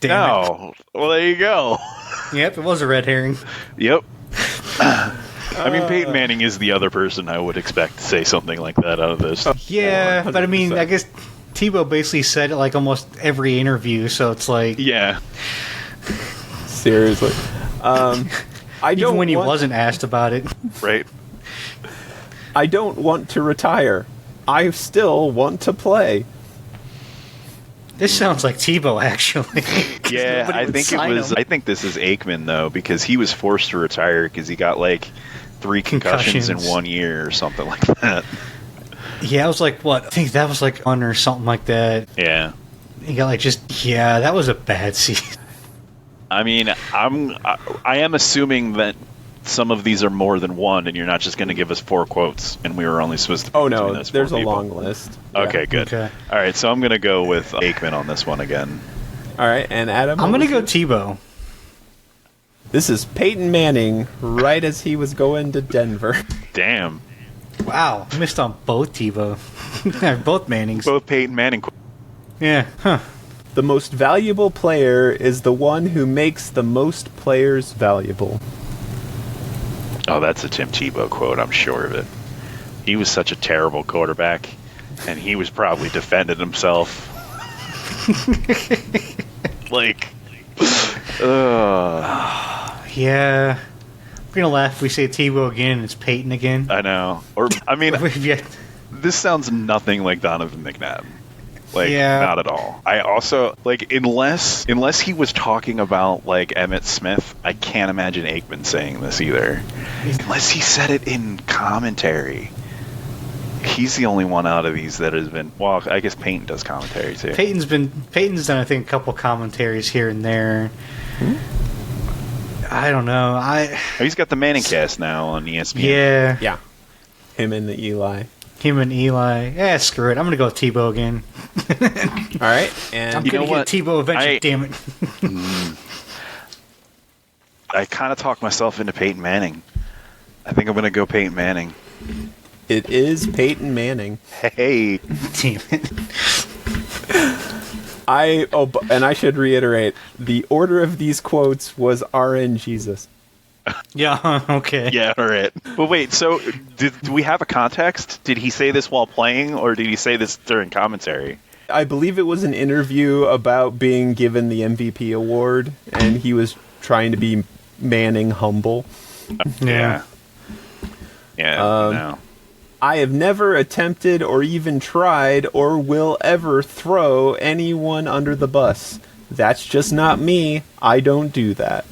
Damn it. Well, there you go. Yep, it was a red herring. Yep. I mean, Peyton Manning is the other person I would expect to say something like that out of this. Yeah, 100%. But I mean, I guess Tebow basically said it like almost every interview, so it's like... Yeah. Seriously. Even when he wasn't asked about it. Right. I don't want to retire. I still want to play. This sounds like Tebow, actually. Yeah, I think it was. I think this is Aikman though, because he was forced to retire because he got like 3 concussions in 1 year or something like that. Yeah, I was like, what? I think that was like 1 or something like that. Yeah. He got like that was a bad season. I mean, I am assuming that some of these are more than one, and you're not just going to give us 4 quotes, and we were only supposed to. Oh no, there's a long list. Okay, Yeah. good. Okay. All right, so I'm going to go with Aikman on this one again. All right, and Adam, I'm going to go Tebow. This is Peyton Manning, right as he was going to Denver. Damn. Wow, missed on both Tebow. Both Mannings. Both Peyton Manning. Yeah, huh. The most valuable player is the one who makes the most players valuable. Oh, that's a Tim Tebow quote. I'm sure of it. He was such a terrible quarterback, and he was probably defending himself. Like, Yeah. We're going to laugh if we say Tebow again and it's Peyton again. I know. Or, I mean, Yeah. this sounds nothing like Donovan McNabb. Like, Yeah. not at all. I also, like, unless he was talking about, like, Emmitt Smith, I can't imagine Aikman saying this either. Unless he said it in commentary. He's the only one out of these that has been, well, I guess Peyton does commentary, too. Peyton's done, I think, a couple commentaries here and there. I don't know. He's got the Manning cast now on ESPN. Yeah. Yeah. Him and the Eli. Him and Eli. Yeah, screw it. I'm going to go with Tebow again. All right, I'm and You know going to get what? Tebow eventually, damn it. I kind of talked myself into Peyton Manning. I think I'm going to go Peyton Manning. it is Peyton Manning. Hey. Damn it. And I should reiterate, the order of these quotes was RN Jesus. Yeah, okay. Yeah, all right. But wait, so do we have a context? Did he say this while playing, or did he say this during commentary? I believe it was an interview about being given the MVP award, and he was trying to be Manning humble. Yeah. Yeah, no. I have never attempted or even tried or will ever throw anyone under the bus. That's just not me. I don't do that.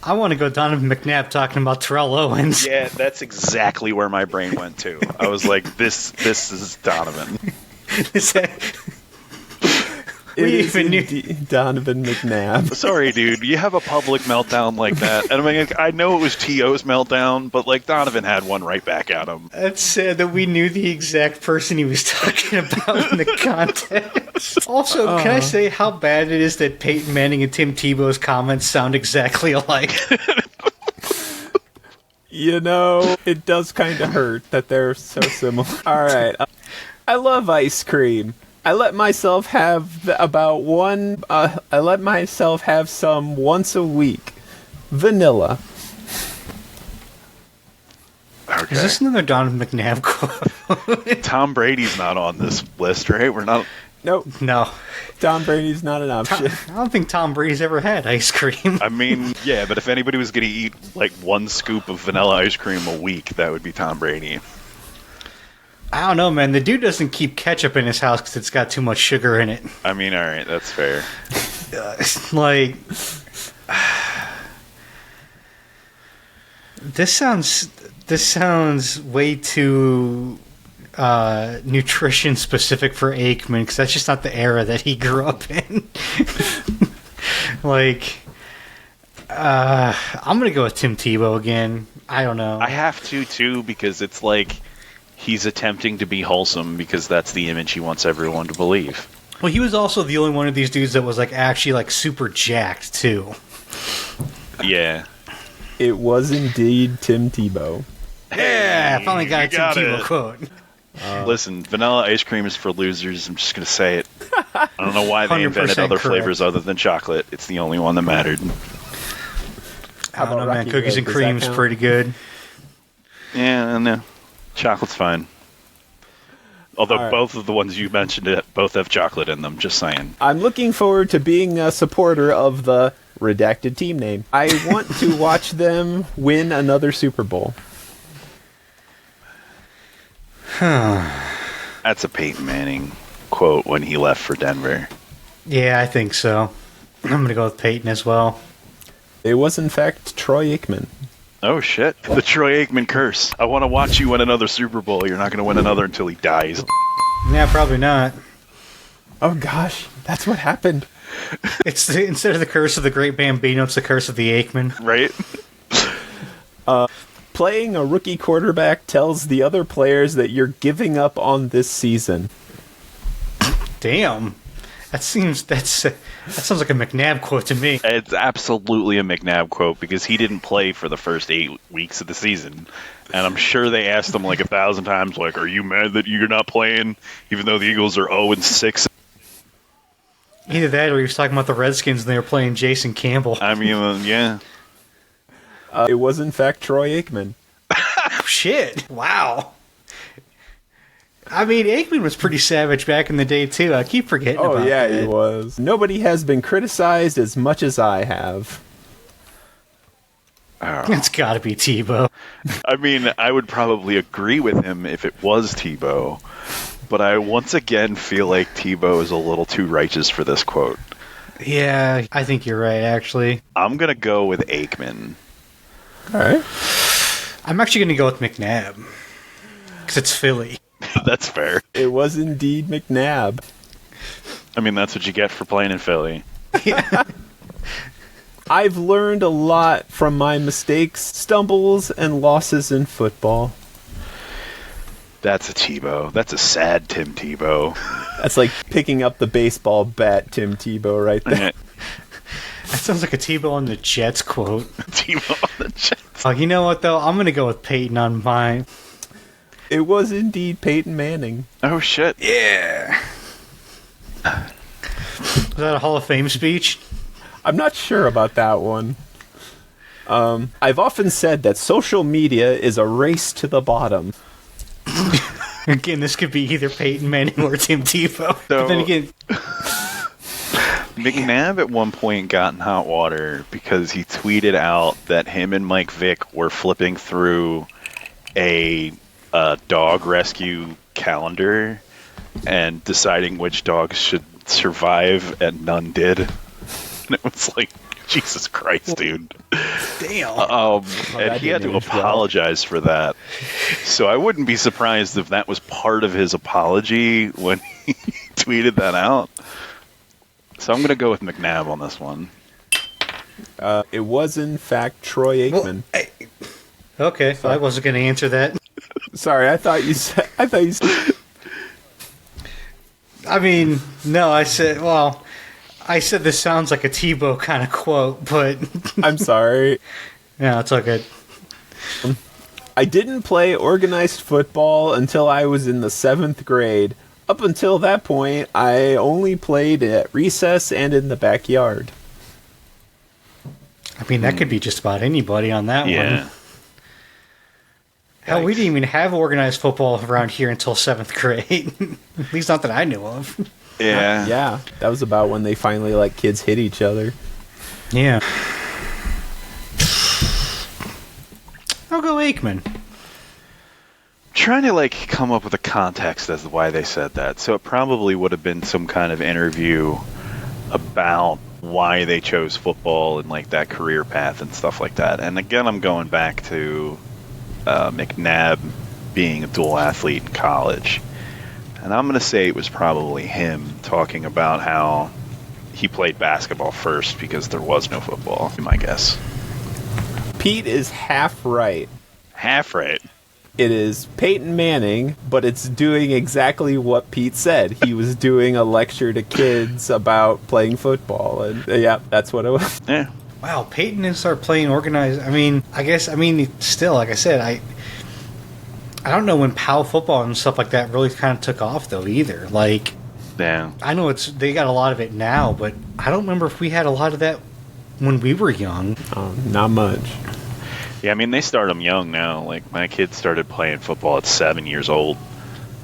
I want to go Donovan McNabb talking about Terrell Owens. Yeah, that's exactly where my brain went to. I was like, this is Donovan. Is that... It We is even knew- indeed Donovan McNabb. Sorry, dude. You have a public meltdown like that. And I mean, I know it was T.O.'s meltdown, but like Donovan had one right back at him. That's sad that we knew the exact person he was talking about in the context. Also, can I say how bad it is that Peyton Manning and Tim Tebow's comments sound exactly alike? You know, it does kind of hurt that they're so similar. All right. I love ice cream. I let myself have I let myself have some once a week. Vanilla. Okay. Is this another Donovan McNabb quote? Tom Brady's not on this list, right? We're not. Nope. No. Tom Brady's not an option. I don't think Tom Brady's ever had ice cream. I mean, yeah, but if anybody was going to eat like 1 scoop of vanilla ice cream a week, that would be Tom Brady. I don't know, man. The dude doesn't keep ketchup in his house because it's got too much sugar in it. I mean, all right, that's fair. Like, this sounds way too nutrition specific for Aikman because that's just not the era that he grew up in. Like, I'm gonna go with Tim Tebow again. I don't know. I have to too because it's like he's attempting to be wholesome because that's the image he wants everyone to believe. Well, he was also the only one of these dudes that was like actually like super jacked too. Yeah. It was indeed Tim Tebow. Yeah, I finally got a you Tim got Tebow it. quote. Listen, vanilla ice cream is for losers. I'm just going to say it. I don't know why they invented 100% other correct. flavors other than chocolate. It's the only one that mattered. I don't know, man. Rocky Cookies Road? and Does that cream's count? pretty good. Yeah, no. Chocolate's fine. Although both of the ones you mentioned both have chocolate in them, just saying. I'm looking forward to being a supporter of the redacted team name. I want to watch them win another Super Bowl. That's a Peyton Manning quote when he left for Denver. Yeah, I think so. I'm going to go with Peyton as well. It was, in fact, Troy Aikman. Oh, shit. The Troy Aikman curse. I want to watch you win another Super Bowl. You're not going to win another until he dies. Yeah, probably not. Oh, gosh. That's what happened. It's instead of the curse of the Great Bambino, it's the curse of the Aikman. Right? Playing a rookie quarterback tells the other players that you're giving up on this season. Damn. That sounds like a McNabb quote to me. It's absolutely a McNabb quote because he didn't play for the first 8 weeks of the season. And I'm sure they asked him like 1,000 times, like, are you mad that you're not playing even though the Eagles are 0-6? Either that or he was talking about the Redskins and they were playing Jason Campbell. I mean, yeah. It was, in fact, Troy Aikman. Oh, shit. Wow. I mean, Aikman was pretty savage back in the day, too. I keep forgetting about that. Oh, yeah, he was. Nobody has been criticized as much as I have. Oh. It's got to be Tebow. I mean, I would probably agree with him if it was Tebow, but I once again feel like Tebow is a little too righteous for this quote. Yeah, I think you're right, actually. I'm going to go with Aikman. All right. I'm actually going to go with McNabb. Because it's Philly. That's fair. It was indeed McNabb. I mean, that's what you get for playing in Philly. Yeah. I've learned a lot from my mistakes, stumbles, and losses in football. That's a Tebow. That's a sad Tim Tebow. That's like picking up the baseball bat, Tim Tebow, right there. That sounds like a Tebow on the Jets quote. Tebow on the Jets. Oh, you know what, though? I'm going to go with Peyton on mine. It was indeed Peyton Manning. Oh, shit. Yeah. Was that a Hall of Fame speech? I'm not sure about that one. I've often said that social media is a race to the bottom. Again, this could be either Peyton Manning or Tim Tebow. So, but then again, McNabb at one point got in hot water because he tweeted out that him and Mike Vick were flipping through a dog rescue calendar and deciding which dogs should survive, and none did. And it was like, Jesus Christ, dude. damn. And he had to apologize for that. So I wouldn't be surprised if that was part of his apology when he tweeted that out. So I'm going to go with McNabb on this one. It was, in fact, Troy Aikman. Well, okay, so I wasn't going to answer that. Sorry, I thought you said. I mean, no, I said this sounds like a Tebow kind of quote, but I'm sorry. no, it's all good. I didn't play organized football until I was in the 7th grade. Up until that point, I only played at recess and in the backyard. I mean, that could be just about anybody on that one. Hell, we didn't even have organized football around here until 7th grade. At least not that I knew of. Yeah. Yeah, that was about when they finally let kids hit each other. Yeah. I'll go Aikman. Trying to come up with a context as to why they said that. So it probably would have been some kind of interview about why they chose football and that career path and stuff like that. And again, I'm going back to McNabb being a dual athlete in college. And I'm going to say it was probably him talking about how he played basketball first because there was no football, my guess. Pete is half right. Half right. It is Peyton Manning, but it's doing exactly what Pete said. He was doing a lecture to kids about playing football. And yeah, that's what it was. Yeah. Wow, Peyton didn't start playing organized. Still, like I said, I don't know when PAL football and stuff like that really kind of took off, though, either. Yeah. I know they got a lot of it now, but I don't remember if we had a lot of that when we were young. Not much. Yeah, I mean, they start them young now. My kids started playing football at 7 years old.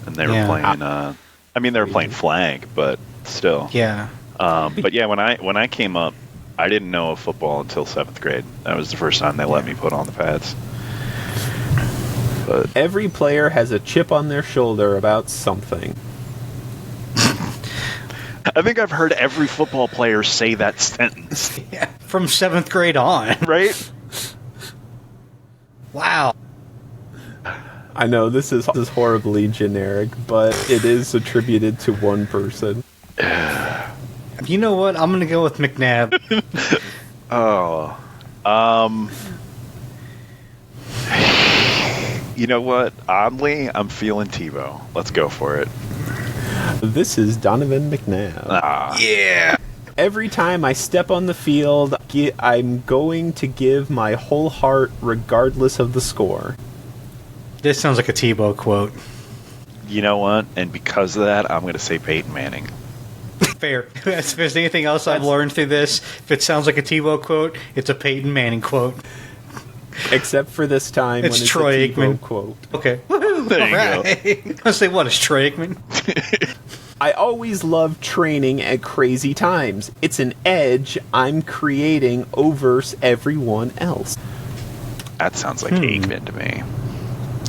and they were playing. They were playing flag, but still. Yeah. But yeah, when I came up, I didn't know of football until 7th grade. That was the first time they let me put on the pads. But every player has a chip on their shoulder about something. I think I've heard every football player say that sentence. Yeah, from 7th grade on. Right? Wow. I know this is horribly generic, but it is attributed to one person. You know what? I'm going to go with McNabb. You know what? Oddly, I'm feeling Tebow. Let's go for it. This is Donovan McNabb. Yeah! Every time I step on the field, I'm going to give my whole heart regardless of the score. This sounds like a Tebow quote. You know what? And because of that, I'm going to say Peyton Manning. Fair. If there's anything else I've learned through this, if it sounds like a Tebow quote, it's a Peyton Manning quote. Except for this time it's when it's Troy a Tebow Aikman quote. Okay. Woohoo! There you go. I say, what is Troy Aikman? I always love training at crazy times. It's an edge I'm creating over everyone else. That sounds like Aikman to me.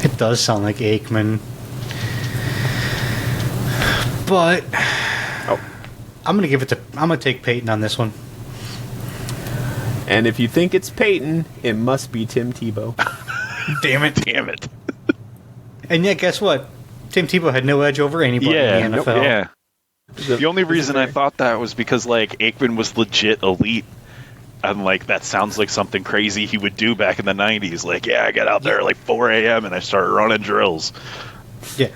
It does sound like Aikman. But I'm gonna take Peyton on this one. And if you think it's Peyton, it must be Tim Tebow. Damn it. Damn it. And yet, guess what? Tim Tebow had no edge over anybody in the NFL. Yeah. The only reason I thought that was because, like, Aikman was legit elite. And, like, that sounds like something crazy he would do back in the 90s. Like, I got out there at, like, 4 a.m. and I started running drills. Yeah.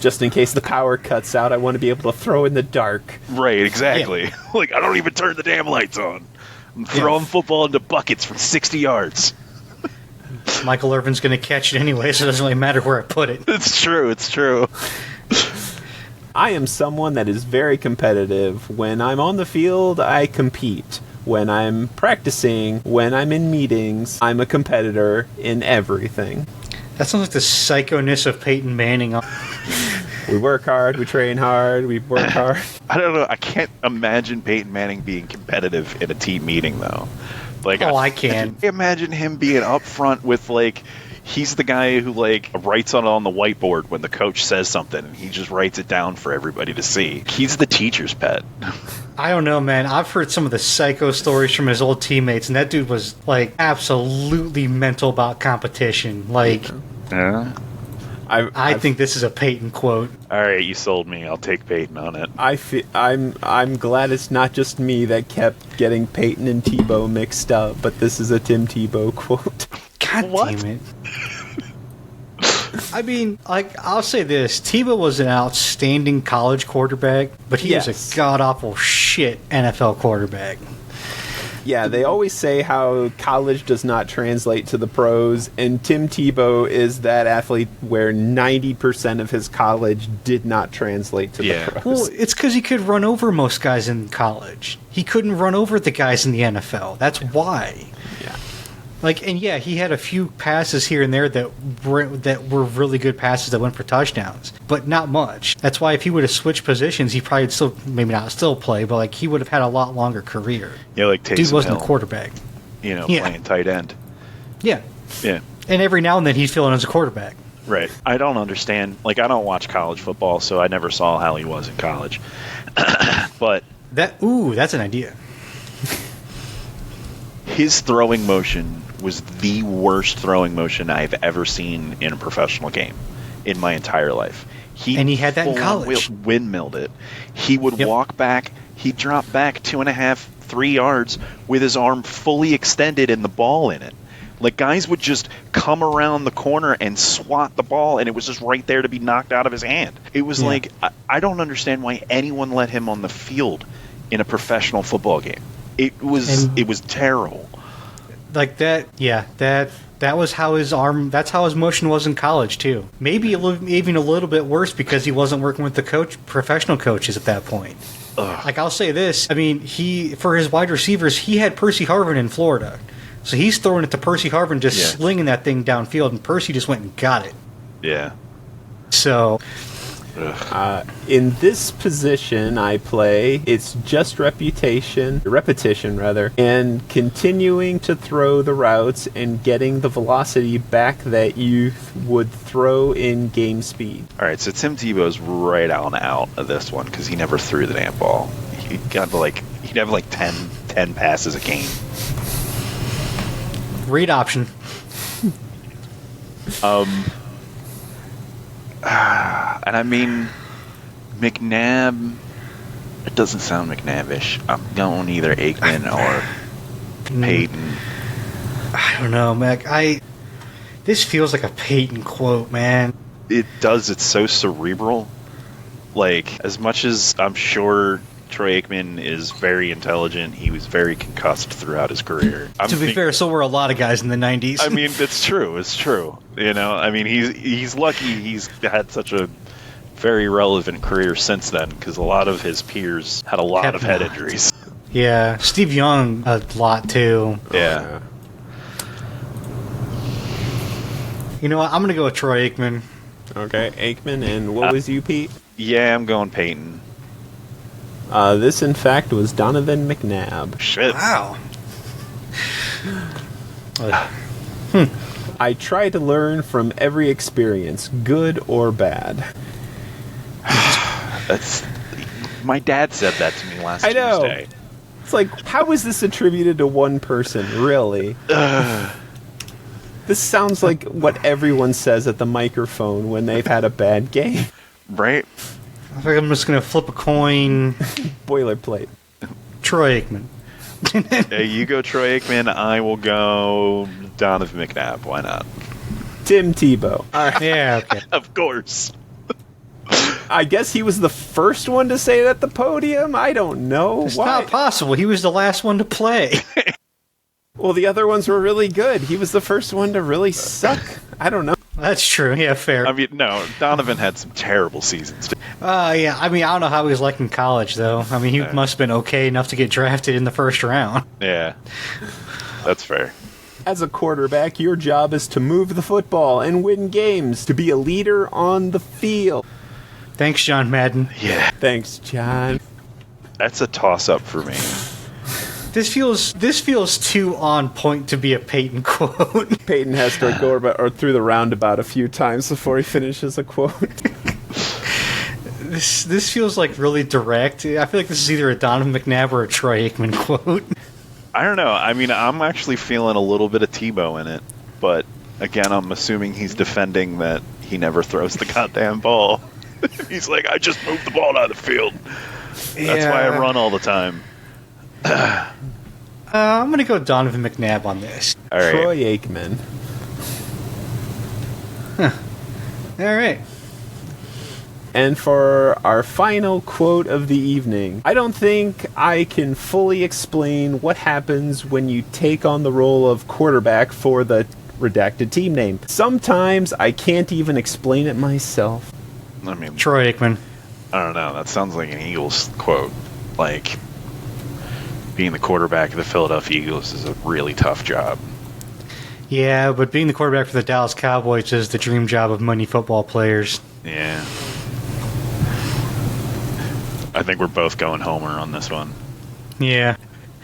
Just in case the power cuts out, I want to be able to throw in the dark. Right, exactly. Yeah. Like, I don't even turn the damn lights on. I'm throwing football into buckets from 60 yards. Michael Irvin's going to catch it anyway, so it doesn't really matter where I put it. It's true. I am someone that is very competitive. When I'm on the field, I compete. When I'm practicing, when I'm in meetings, I'm a competitor in everything. That sounds like the psychoness of Peyton Manning. We work hard, we train hard, we work hard. I don't know. I can't imagine Peyton Manning being competitive in a team meeting, though. Like, I can. Imagine him being up front with, like, he's the guy who, like, writes on the whiteboard when the coach says something, and he just writes it down for everybody to see. He's the teacher's pet. I don't know, man. I've heard some of the psycho stories from his old teammates, and that dude was, like, absolutely mental about competition. Like, yeah. I think this is a Peyton quote. All right, you sold me. I'll take Peyton on it. I'm glad it's not just me that kept getting Peyton and Tebow mixed up, but this is a Tim Tebow quote. God damn it. I mean, like, I'll say this. Tebow was an outstanding college quarterback, but he was a god-awful shit NFL quarterback. Yeah, they always say how college does not translate to the pros, and Tim Tebow is that athlete where 90% of his college did not translate to the pros. Well, it's because he could run over most guys in college. He couldn't run over the guys in the NFL. That's why. Yeah. Like, and yeah, he had a few passes here and there that were really good passes that went for touchdowns, but not much. That's why if he would have switched positions, he probably maybe not still play, but like he would have had a lot longer career. Yeah, like Taysom dude wasn't Hill, a quarterback. Playing tight end. Yeah. Yeah. And every now and then he's filling as a quarterback. Right. I don't understand. Like, I don't watch college football, so I never saw how he was in college. But that's an idea. His throwing motion was the worst throwing motion I've ever seen in a professional game in my entire life. He had that in college. Windmilled it. He would walk back. He'd drop back 2.5, 3 yards with his arm fully extended and the ball in it. Like, guys would just come around the corner and swat the ball, and it was just right there to be knocked out of his hand. It was like, I don't understand why anyone let him on the field in a professional football game. It was terrible. Like that, that was how his arm. That's how his motion was in college too. Maybe even a little bit worse because he wasn't working with the professional coaches at that point. Ugh. Like, I'll say this. I mean, for his wide receivers, he had Percy Harvin in Florida, so he's throwing it to Percy Harvin, just slinging that thing downfield, and Percy just went and got it. Yeah. So, In this position I play, it's just repetition rather, and continuing to throw the routes and getting the velocity back that you would throw in game speed. All right, so Tim Tebow's right on out of this one because he never threw the damn ball. He'd have like 10 passes a game. Read option. And I mean, McNabb, it doesn't sound McNabb-ish. I'm going either Aikman or Peyton. I don't know, Mac. This feels like a Peyton quote, man. It does. It's so cerebral. Like, as much as I'm sure Troy Aikman is very intelligent, he was very concussed throughout his career. To be fair, so were a lot of guys in the 90s. I mean, it's true. It's true. You know, I mean, he's lucky he's had such a very relevant career since then, because a lot of his peers had a lot of head injuries. Yeah, Steve Young a lot too. Yeah. You know what? I'm going to go with Troy Aikman. Okay, Aikman, and what was you, Pete? Yeah, I'm going Peyton. This, in fact, was Donovan McNabb. Shit. Wow. I try to learn from every experience, good or bad. That's my dad said that to me last Tuesday. It's like, how is this attributed to one person, really? This sounds like what everyone says at the microphone when they've had a bad game. Right? I think I'm just going to flip a coin. Boilerplate. Troy Aikman. Hey, you go Troy Aikman, I will go Donovan McNabb. Why not? Tim Tebow. All right. Yeah, okay. Of course. I guess he was the first one to say it at the podium? I don't know. It's Why? not possible. He was the last one to play. Well, the other ones were really good. He was the first one to really suck. I don't know. That's true. Yeah, fair. I mean, no, Donovan had some terrible seasons. Yeah. I mean, I don't know how he was like in college, though. I mean, he must have been okay enough to get drafted in the first round. Yeah. That's fair. As a quarterback, your job is to move the football and win games, to be a leader on the field. Thanks, John Madden. Yeah. Thanks, John. That's a toss-up for me. This feels too on point to be a Peyton quote. Peyton has to go through the roundabout a few times before he finishes a quote. This feels like really direct. I feel like this is either a Donovan McNabb or a Troy Aikman quote. I don't know. I mean, I'm actually feeling a little bit of Tebow in it, but again, I'm assuming he's defending that he never throws the goddamn ball. He's like, I just moved the ball out of the field. That's why I run all the time. I'm going to go Donovan McNabb on this. All right. Troy Aikman. All right. And for our final quote of the evening, I don't think I can fully explain what happens when you take on the role of quarterback for the redacted team name. Sometimes I can't even explain it myself. I mean, Troy Aikman. I don't know. That sounds like an Eagles quote. Like, being the quarterback of the Philadelphia Eagles is a really tough job. Yeah, but being the quarterback for the Dallas Cowboys is the dream job of many football players. Yeah. I think we're both going Homer on this one. Yeah.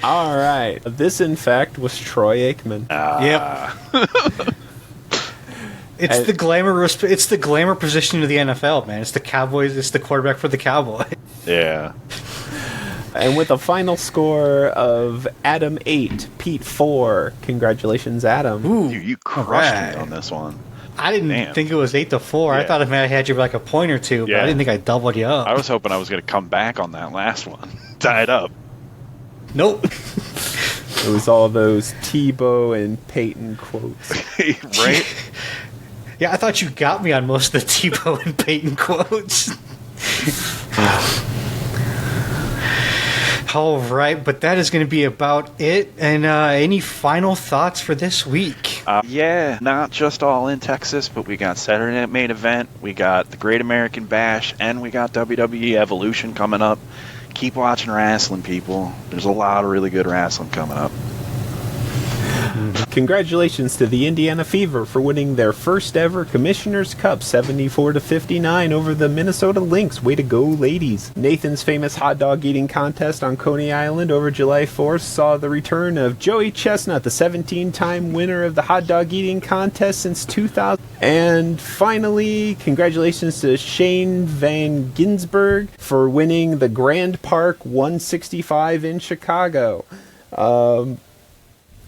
All right. This, in fact, was Troy Aikman. Yep. It's the glamour position of the NFL, man. It's the Cowboys. It's the quarterback for the Cowboys. Yeah. And with a final score of Adam 8, Pete 4. Congratulations, Adam. Ooh, You crushed right. me on this one. I didn't think it was 8-4. Yeah. I thought I had you like a point or two, but I didn't think I doubled you up. I was hoping I was going to come back on that last one. Tie it up. Nope. It was all those Tebow and Peyton quotes. Right? Yeah, I thought you got me on most of the Tebow and Peyton quotes. All right, but that is going to be about it. And any final thoughts for this week? Yeah, not just All In Texas, but we got Saturday Night Main Event, we got the Great American Bash, and we got WWE Evolution coming up. Keep watching wrestling, people. There's a lot of really good wrestling coming up. Congratulations to the Indiana Fever for winning their first ever Commissioner's Cup 74-59 over the Minnesota Lynx. Way to go, ladies. Nathan's famous hot dog eating contest on Coney Island over July 4th saw the return of Joey Chestnut, the 17-time winner of the hot dog eating contest since 2000. And finally, congratulations to Shane Van Ginsberg for winning the Grand Park 165 in Chicago.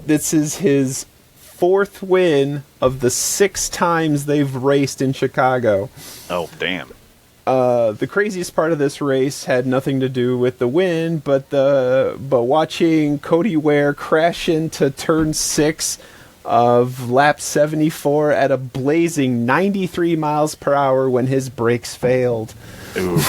This is his 4th win of the 6 times they've raced in Chicago. Oh, damn. The craziest part of this race had nothing to do with the win, but watching Cody Ware crash into turn 6 of lap 74 at a blazing 93 miles per hour when his brakes failed. Ooh.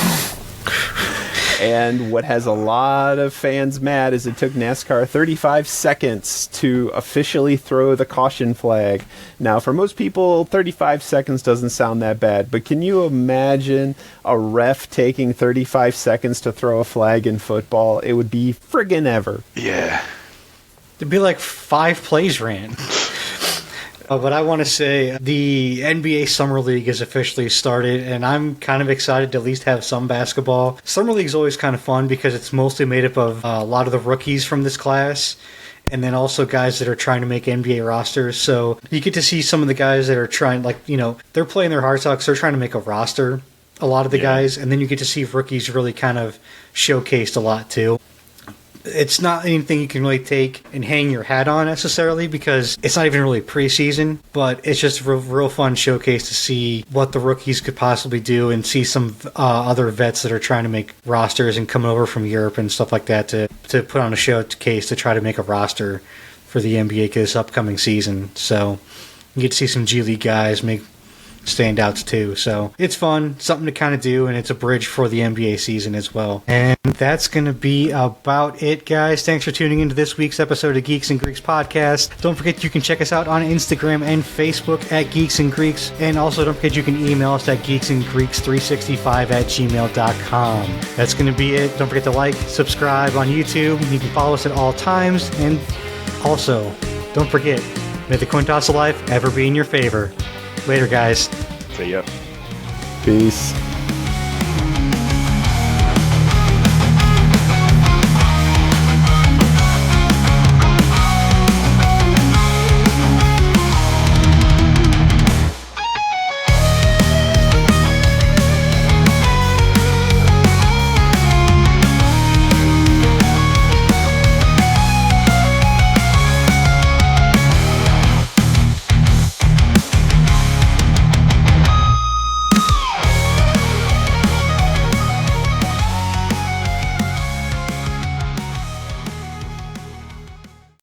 And what has a lot of fans mad is it took NASCAR 35 seconds to officially throw the caution flag. Now, for most people, 35 seconds doesn't sound that bad, but can you imagine a ref taking 35 seconds to throw a flag in football? It would be friggin' ever. Yeah. It'd be like 5 plays ran. But I want to say the NBA Summer League is officially started, and I'm kind of excited to at least have some basketball. Summer League is always kind of fun because it's mostly made up of a lot of the rookies from this class, and then also guys that are trying to make NBA rosters. So you get to see some of the guys that are trying, they're playing their hearts out because they're trying to make a roster, a lot of the guys, and then you get to see rookies really kind of showcased a lot too. It's not anything you can really take and hang your hat on necessarily because it's not even really preseason, but it's just a real fun showcase to see what the rookies could possibly do and see some other vets that are trying to make rosters and coming over from Europe and stuff like that to put on a showcase to try to make a roster for the NBA this upcoming season. So you get to see some G League guys make standouts too. So it's fun, something to kind of do, and it's a bridge for the NBA season as well. And that's going to be about it, guys. Thanks for tuning into this week's episode of Geeks and Greeks podcast. Don't forget you can check us out on Instagram and Facebook at Geeks and Greeks, and also don't forget you can email us at geeksandgreeks365@gmail.com. That's going to be it. Don't forget to like, subscribe on YouTube. You can follow us at all times, and also don't forget, may the coin toss of life ever be in your favor. Later, guys. See ya. Peace.